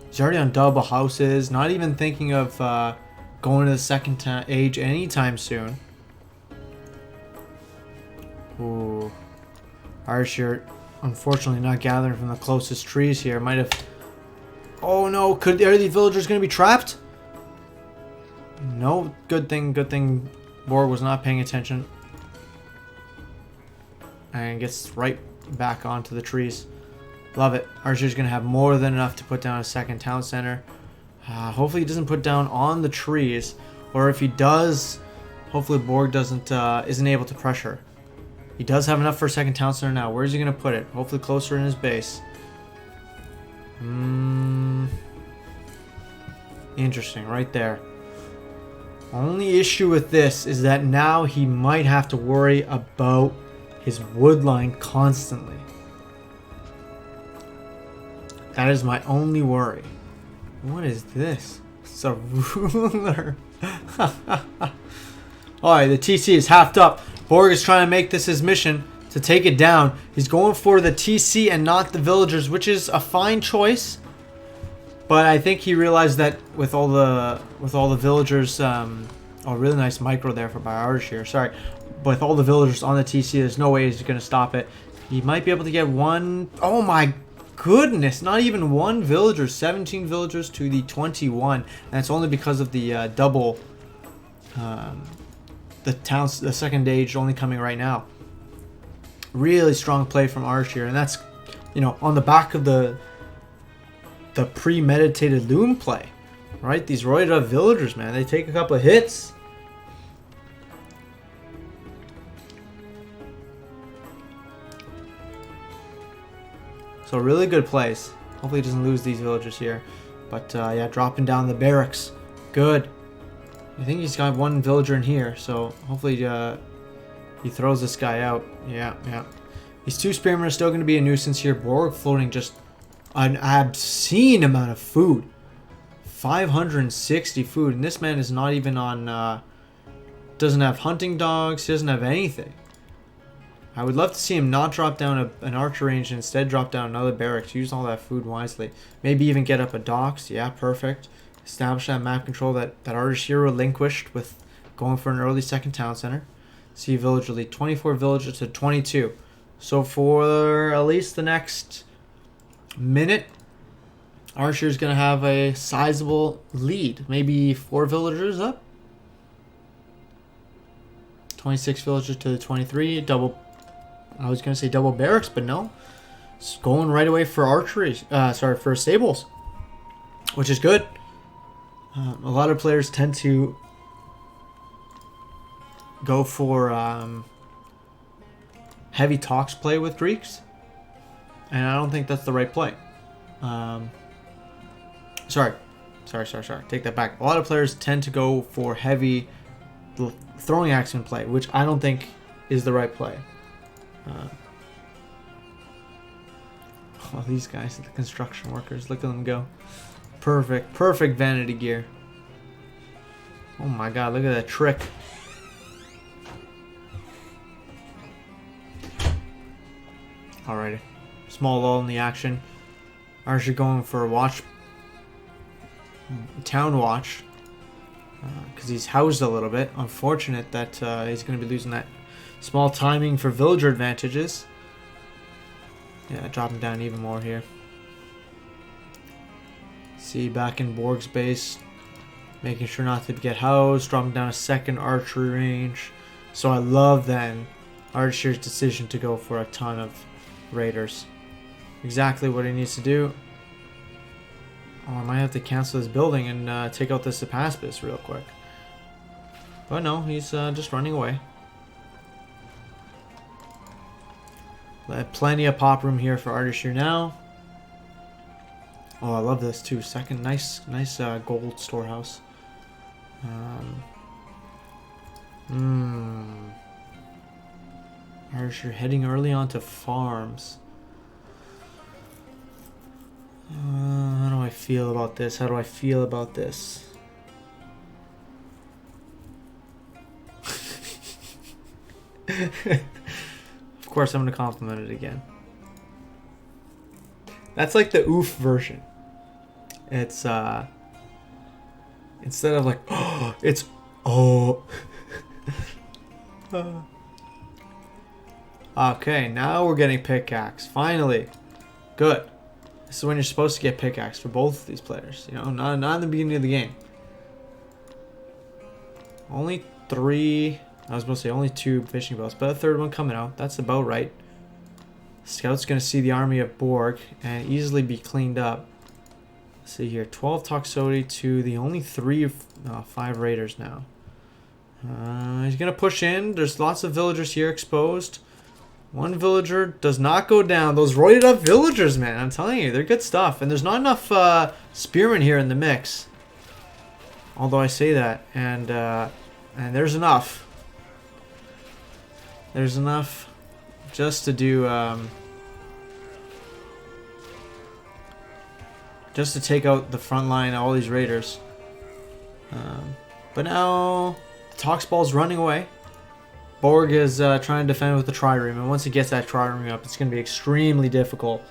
He's already on double houses, not even thinking of going to the second age anytime soon. Ooh. Ardeshir, unfortunately not gathering from the closest trees here. Might have... Oh no, are the villagers going to be trapped? No, good thing Borg was not paying attention. And gets right back onto the trees. Love it. Ardeshir's going to have more than enough to put down a second town center. Hopefully he doesn't put down on the trees. Or if he does, hopefully Borg isn't able to pressure. He does have enough for a second town center now. Where's he going to put it? Hopefully closer in his base. Interesting, right there. Only issue with this is that now he might have to worry about his wood line constantly. That is my only worry. What is this? It's a ruler. Alright, the TC is halved up. Borg is trying to make this his mission to take it down. He's going for the TC and not the villagers, which is a fine choice. But I think he realized that with all the villagers, oh, really nice micro there by Ardeshir. Sorry, with all the villagers on the TC, there's no way he's going to stop it. He might be able to get one. Oh my goodness! Not even one villager. 17 villagers to the 21, and it's only because of the double. The second age only coming right now. Really strong play from Ardeshir, and that's, you know, on the back of the premeditated loom play, right? These roided up villagers, man, they take a couple of hits. So really good plays. Hopefully he doesn't lose these villagers here. But yeah, dropping down the barracks. Good. I think he's got one villager in here, so hopefully he throws this guy out. Yeah. These 2 spearmen are still going to be a nuisance here. Borg floating just an obscene amount of food. 560 food, and this man is not even on doesn't have hunting dogs, he doesn't have anything. I would love to see him not drop down an archer range and instead drop down another barracks. Use all that food wisely. Maybe even get up a docks. Yeah, perfect. Establish that map control that Ardeshir relinquished with going for an early second town center. See villager lead. 24 villagers to 22. So for at least the next minute, Ardeshir is going to have a sizable lead. Maybe 4 villagers up. 26 villagers to the 23. Double. I was going to say double barracks, but no. It's going right away for archery. For stables, which is good. A lot of players tend to go for heavy talks play with Greeks, and I don't think that's the right play. Sorry. Take that back. A lot of players tend to go for heavy throwing action play, which I don't think is the right play. Oh, these guys, the construction workers, look at them go. Perfect, perfect vanity gear. Oh my god, look at that trick. Alrighty. Small lull in the action. Ardeshir going for a watch. Town watch. Because he's housed a little bit. Unfortunate that he's going to be losing that small timing for villager advantages. Yeah, dropping down even more here. See, back in Borg's base. Making sure not to get housed. Dropping down a second archery range. So I love then Ardeshir's decision to go for a ton of raiders. Exactly what he needs to do. Oh, I might have to cancel this building and take out this Apaspis real quick. But no, he's just running away. Plenty of pop room here for Ardeshir now. Oh, I love this too. Second, nice gold storehouse. Ardeshir heading early onto farms. How do I feel about this? How do I feel about this? Of course, I'm going to compliment it again. That's like the oof version. It's, instead of like, oh, it's, oh. Okay, now we're getting pickaxe. Finally. Good. This is when you're supposed to get pickaxe for both of these players. You know, not in the beginning of the game. Only 3... I was supposed to say only 2 fishing boats, but a third one coming out. That's about right. Scout's going to see the army of Borg and easily be cleaned up. Let's see here. 12 Toxodi to the only 5 raiders now. He's going to push in. There's lots of villagers here exposed. One villager does not go down. Those roided up villagers, man. I'm telling you, they're good stuff. And there's not enough spearmen here in the mix. Although I say that. And there's enough. There's enough just to do... just to take out the front line of all these raiders. But now the Toxball's running away. Borg is trying to defend with the trireme, and once he gets that trireme up, it's going to be extremely difficult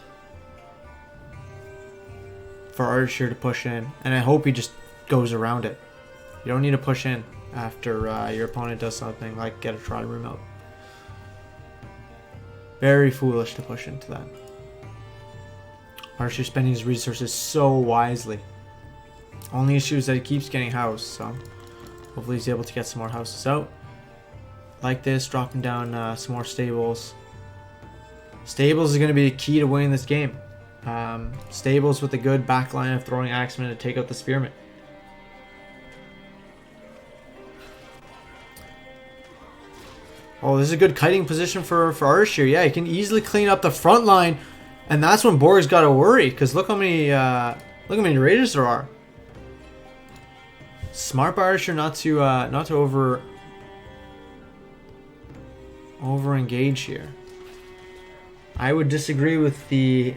for Ardeshir to push in. And I hope he just goes around it. You don't need to push in after your opponent does something like get a trireme out. Very foolish to push into that. Ardeshir spending his resources so wisely. Only issue is that he keeps getting housed, so hopefully he's able to get some more houses out. Like this, dropping down some more stables. Stables is going to be the key to winning this game. Stables with a good backline of throwing axemen to take out the spearmen. Oh, this is a good kiting position for Ardeshir. Yeah, he can easily clean up the front line, and that's when Borg's got to worry. Because look how many raiders there are. Smart by Ardeshir not to over engage here. I would disagree with the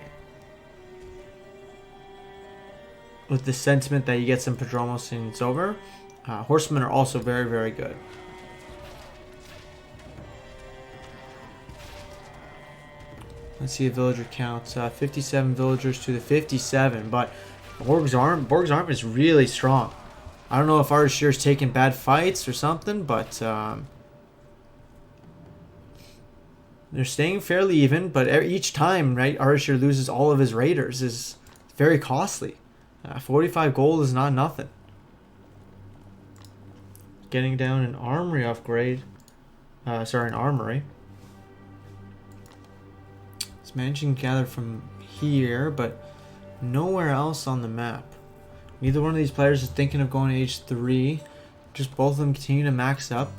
sentiment that you get some Prodromos and it's over. Horsemen are also very, very good. Let's see a villager count. 57 villagers to the 57, but Borg's army is really strong. I don't know if Ardeshir's taking bad fights or something, but they're staying fairly even, but each time, right, Ardeshir loses all of his raiders is very costly. 45 gold is not nothing. Getting down an armory upgrade. An armory. It's managing to gather from here, but nowhere else on the map. Neither one of these players is thinking of going to H3. Just both of them continue to mass up.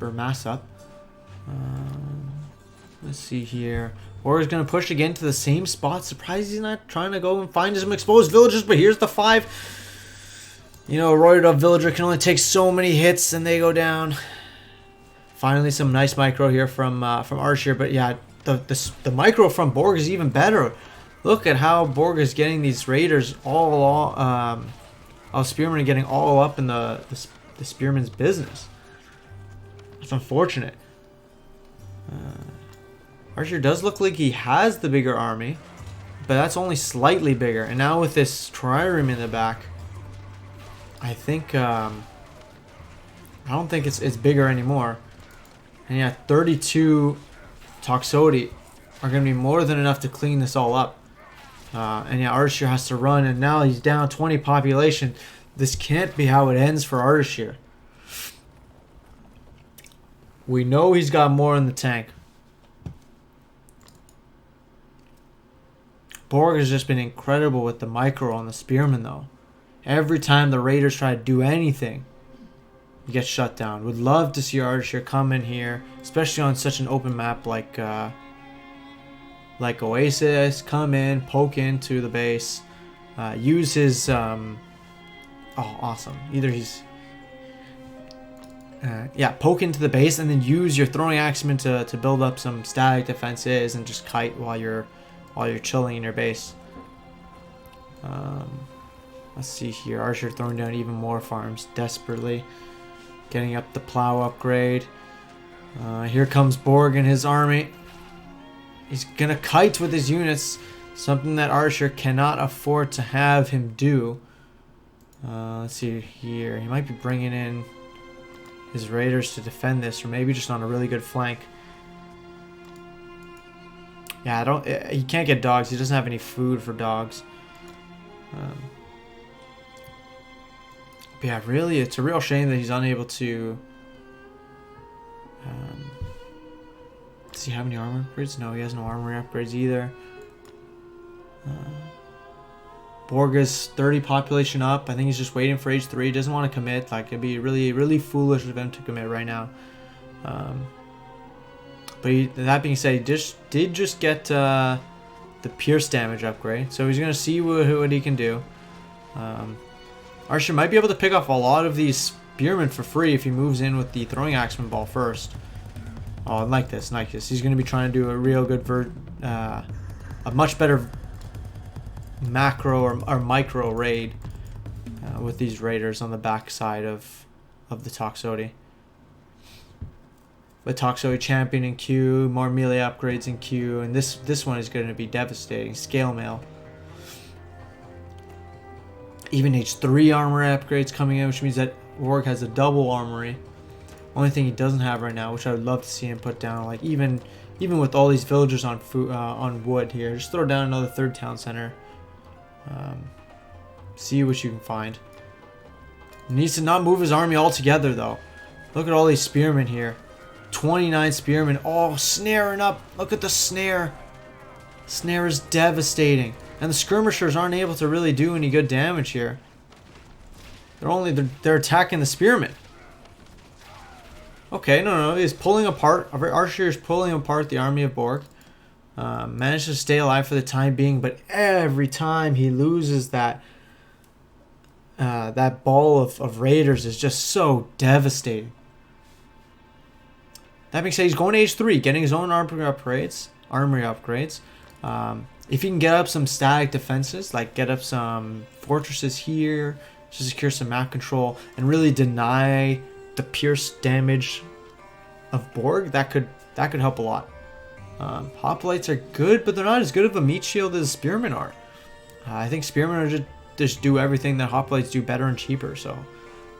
Let's see here. Borg's going to push again to the same spot. Surprised he's not trying to go and find some exposed villagers, but here's the 5. You know, a roided up villager can only take so many hits and they go down. Finally, some nice micro here from Ardeshir, but yeah, the micro from Borg is even better. Look at how Borg is getting these raiders all spearmen are getting all up in the spearman's business. It's unfortunate. Ardeshir does look like he has the bigger army, but that's only slightly bigger. And now with this trireme in the back, I think I don't think it's bigger anymore. And yeah, 32 Toxotes are going to be more than enough to clean this all up. And yeah, Ardeshir has to run, and now he's down 20 population. This can't be how it ends for Ardeshir. We know he's got more in the tank. Borg has just been incredible with the micro on the spearmen, though. Every time the raiders try to do anything, he gets shut down. Would love to see Ardeshir come in here, especially on such an open map like Oasis. Come in, poke into the base, use his oh, awesome. Either he's poke into the base and then use your throwing axemen to build up some static defenses and just kite while you're chilling in your base. Let's see here. Ardeshir throwing down even more farms desperately, getting up the plow upgrade. Here comes Borg and his army. He's gonna kite with his units, something that Ardeshir cannot afford to have him do. Let's see here. He might be bringing in his raiders to defend this, or maybe just on a really good flank. Yeah, he can't get dogs. He doesn't have any food for dogs. But yeah, really, it's a real shame that he's unable to. Does he have any armor upgrades? No, he has no armor upgrades either. Borg is 30 population up. I think he's just waiting for age 3. He doesn't want to commit. Like, it'd be really, really foolish of him to commit right now. But that being said, he did just get the pierce damage upgrade. So he's going to see what he can do. Ardeshir might be able to pick off a lot of these spearmen for free if he moves in with the throwing axeman ball first. Oh, I like this. He's going to be trying to do a real good a much better macro or micro raid with these raiders on the back side of the Toxotes. With Toxotes champion in queue, more melee upgrades in queue, and this one is going to be devastating. Scale mail. Even H3 armor upgrades coming in, which means that Borg has a double armory. Only thing he doesn't have right now, which I would love to see him put down, like even with all these villagers on wood here, just throw down another 3rd town center. See what you can find. He needs to not move his army altogether, though. Look at all these spearmen here. 29 spearmen, all snaring up. Look at the snare. Snare is devastating. And the skirmishers aren't able to really do any good damage here. They're attacking the spearmen. Okay, no, he's pulling apart. Ardeshir is pulling apart the army of Borg. Managed to stay alive for the time being, but every time he loses that ball of raiders is just so devastating. That being said, he's going to age 3, getting his own armory upgrades. If he can get up some static defenses, like get up some fortresses here to secure some map control and really deny the pierce damage of Borg, that could help a lot. Hoplites are good, but they're not as good of a meat shield as spearmen are. I think spearmen are just do everything that hoplites do better and cheaper, so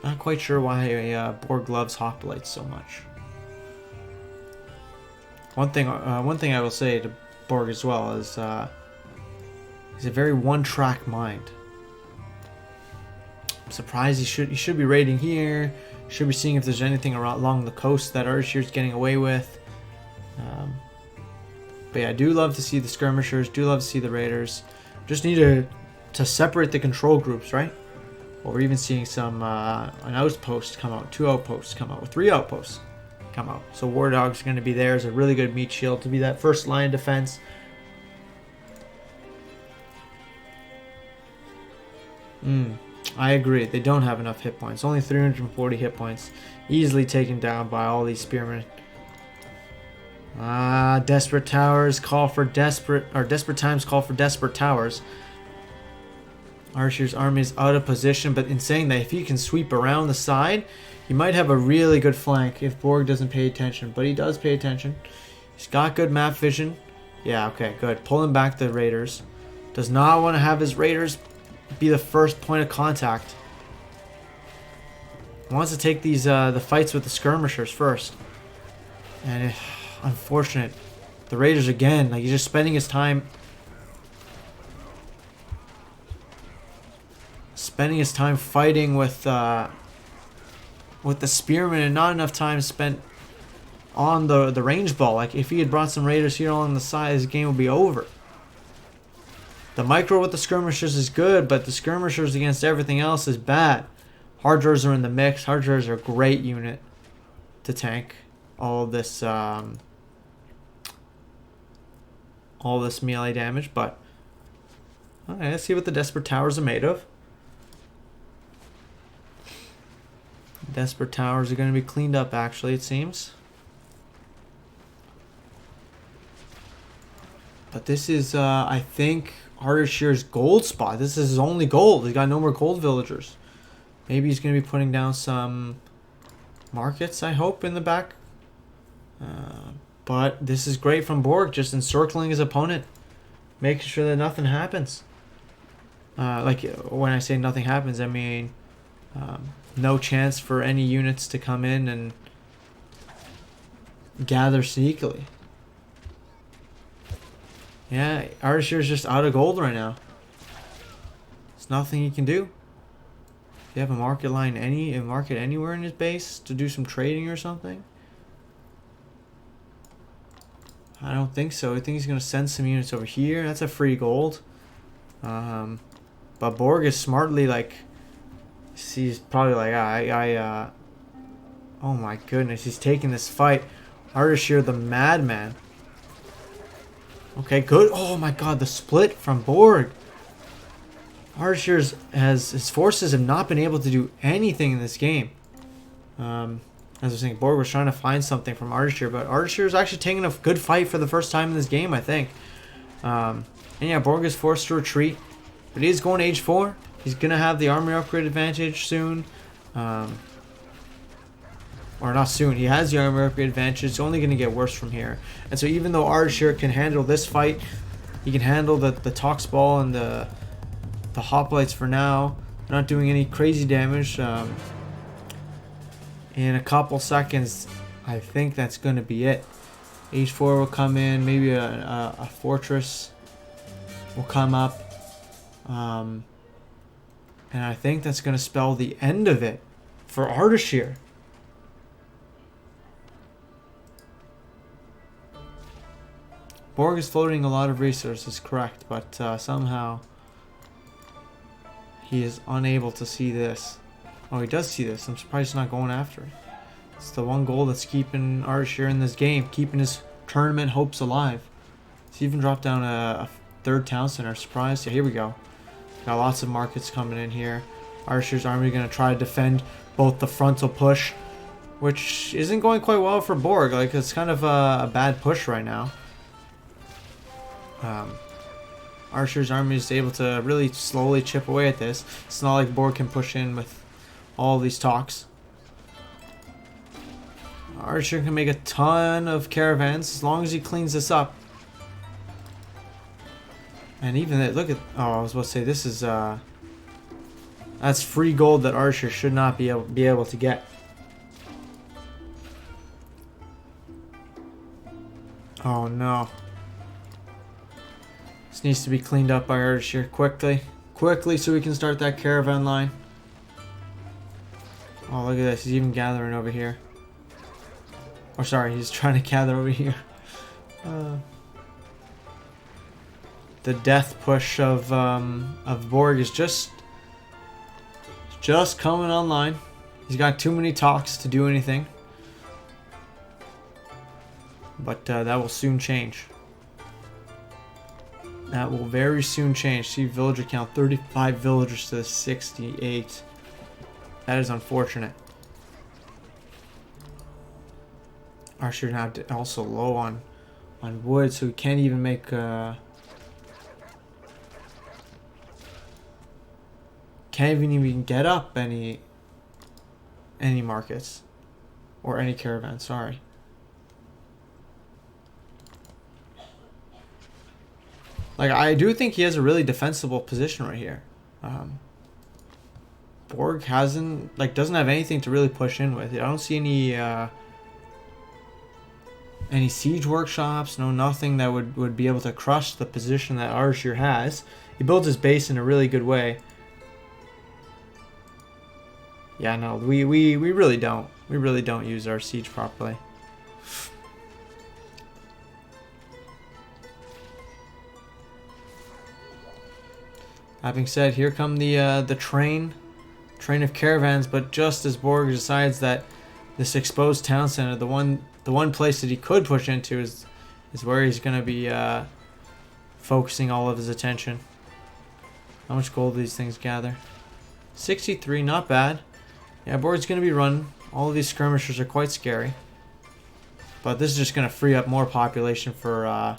not quite sure why Borg loves hoplites so much. One thing I will say to Borg as well is he's a very one-track mind. I'm surprised he should be raiding here. Should be seeing if there's anything along the coast that Ardeshir's getting away with. But yeah, I do love to see the skirmishers. Do love to see the raiders. Just need to separate the control groups, right? Or we're even seeing some an outpost come out, 2 outposts come out, or 3 outposts come out. So War Dog's going to be there as a really good meat shield to be that first line of defense. I agree. They don't have enough hit points. Only 340 hit points. Easily taken down by all these spearmen. Desperate towers call for desperate, or desperate times call for desperate towers. Ardeshir's army is out of position, but in saying that, if he can sweep around the side, he might have a really good flank if Borg doesn't pay attention. But he does pay attention. He's got good map vision. Yeah, okay, good. Pulling back the raiders. Does not want to have his raiders be the first point of contact. He wants to take these the fights with the skirmishers first. And unfortunate. The raiders again, like he's just spending his time fighting with the spearmen and not enough time spent on the range ball. Like if he had brought some raiders here along the side, his game would be over. The micro with the skirmishers is good, but the skirmishers against everything else is bad. Hardjars are in the mix. Hardjars are a great unit to tank all this melee damage. But alright, let's see what the desperate towers are made of. Desperate towers are going to be cleaned up, actually, it seems. But this is, I think, Ardeshir's gold spot. This is his only gold. He's got no more gold villagers. Maybe he's going to be putting down some markets, I hope, in the back. But this is great from Borg, just encircling his opponent. Making sure that nothing happens. Like, when I say nothing happens, I mean no chance for any units to come in and gather sneakily. Yeah, Ardeshir's just out of gold right now. There's nothing he can do. Do you have a market line market anywhere in his base to do some trading or something? I don't think so. I think he's gonna send some units over here. That's a free gold. But Borg is smartly like, he's probably like, oh my goodness, he's taking this fight. Ardeshir the madman. Okay, good. Oh my god, the split from Borg. Ardeshir his forces have not been able to do anything in this game. As I was saying, Borg was trying to find something from Ardeshir, but Ardeshir is actually taking a good fight for the first time in this game, I think. And yeah, Borg is forced to retreat, but he is going to Age 4. He's going to have the armor upgrade advantage soon. Or not soon. He has the armor upgrade advantage. It's only going to get worse from here. And so even though Ardeshir can handle this fight, he can handle the Tox Ball and the Hoplites for now. They're not doing any crazy damage. In a couple seconds, I think that's going to be it. Age 4 will come in. Maybe a fortress will come up. And I think that's going to spell the end of it for Ardeshir. Borg is floating a lot of resources, correct, but somehow he is unable to see this. Oh, he does see this. I'm surprised he's not going after it. It's the one goal that's keeping Ardeshir in this game, keeping his tournament hopes alive. He's even dropped down a third town center. Surprised? Yeah, here we go. Got lots of markets coming in here. Ardeshir's army going to try to defend both the frontal push, which isn't going quite well for Borg. Like, it's kind of a bad push right now. Ardeshir's army is able to really slowly chip away at this. It's not like Borg can push in with all these talks. Ardeshir can make a ton of caravans as long as he cleans this up. And even that, look at, oh, I was about to say, this is that's free gold that Ardeshir should not be able to get. Oh no. This needs to be cleaned up by Ardeshir quickly so we can start that caravan line. Oh, look at this, he's even gathering over here. Or sorry, he's trying to gather over here. The death push of Borg is just coming online. He's got too many talks to do anything. But that will soon change. That will very soon change. See villager count, 35 villagers to 68. That is unfortunate. Ardeshir now also low on wood, so he can't even make can't even get up any markets or any caravan. Sorry. Like, I do think he has a really defensible position right here. Borg doesn't have anything to really push in with. I don't see any siege workshops, nothing that would be able to crush the position that Ardeshir has. He builds his base in a really good way. Yeah, no, we really don't. We really don't use our siege properly. That being said, here come the train of caravans, but just as Borg decides that this exposed town center, the one place that he could push into is where he's going to be focusing all of his attention. How much gold do these things gather? 63, not bad. Yeah, Borg's going to be running. All of these skirmishers are quite scary. But this is just going to free up more population for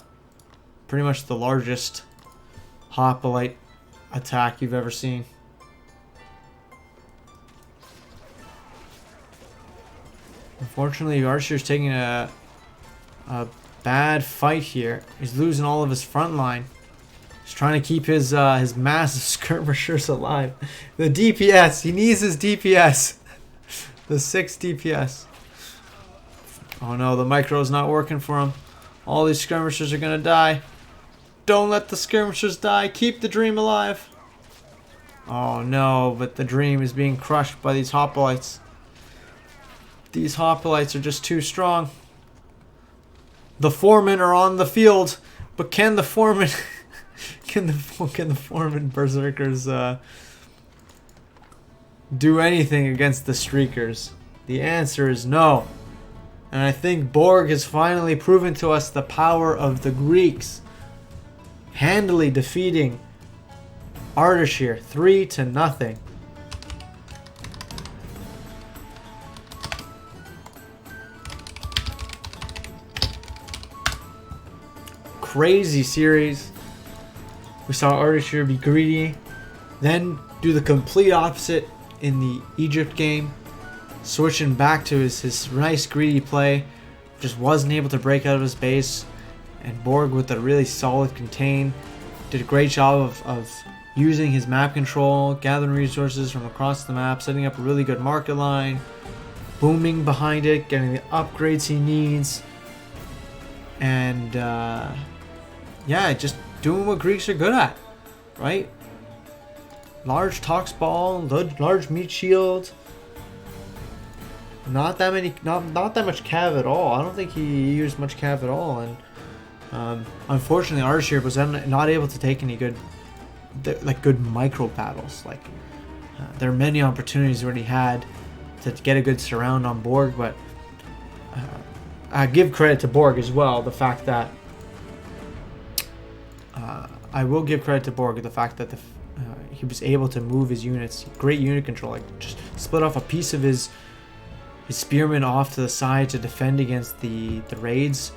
pretty much the largest hoplite attack you've ever seen. Unfortunately, Ardeshir's taking a bad fight here. He's losing all of his front line. He's trying to keep his massive skirmishers alive. The DPS, he needs his DPS. The 6 DPS. Oh no, the micro's not working for him. All these skirmishers are gonna die. Don't let the skirmishers die. Keep the dream alive. Oh no, but the dream is being crushed by these hoplites. These hoplites are just too strong. The foremen are on the field, but can the foremen can the foreman berserkers do anything against the streakers? The answer is no. And I think Borg has finally proven to us the power of the Greeks, handily defeating Ardeshir 3-0. Crazy series. We saw Ardeshir be greedy, then do the complete opposite in the Egypt game, switching back to his nice greedy play. Just wasn't able to break out of his base, and Borg with a really solid contain did a great job of using his map control, gathering resources from across the map, setting up a really good market line, booming behind it, getting the upgrades he needs, and yeah, just doing what Greeks are good at, right? Large tox ball, large meat shield. Not that much cav at all. I don't think he used much cav at all, and unfortunately, Ardeshir was not able to take any good micro battles. There are many opportunities where he had to get a good surround on Borg, but I give credit to Borg as well. The fact that I will give credit to Borg the fact that he was able to move his units. Great unit control. Like, just split off a piece of his spearmen off to the side to defend against the raids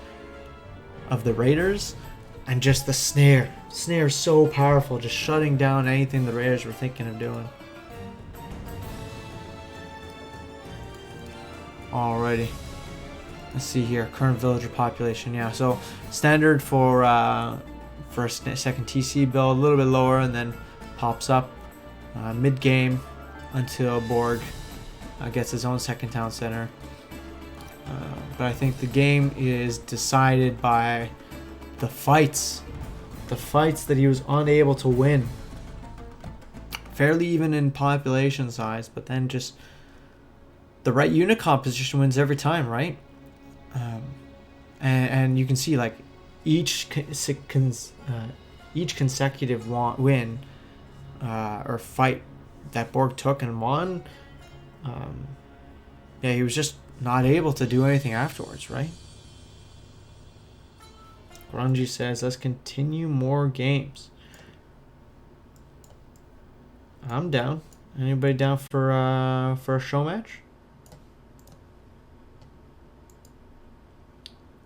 of the raiders, and just the snare. Snare is so powerful, just shutting down anything the raiders were thinking of doing. Alrighty. Let's see here. Current villager population. Yeah, so standard for a second TC build, a little bit lower, and then pops up mid game until Borg gets his own second town center. But I think the game is decided by the fights that he was unable to win. Fairly even in population size, but then just the right unit composition wins every time, right? And you can see, like, each consecutive win or fight that Borg took and won, yeah, he was just not able to do anything afterwards, right? Grungy says, let's continue more games. I'm down. Anybody down for a show match?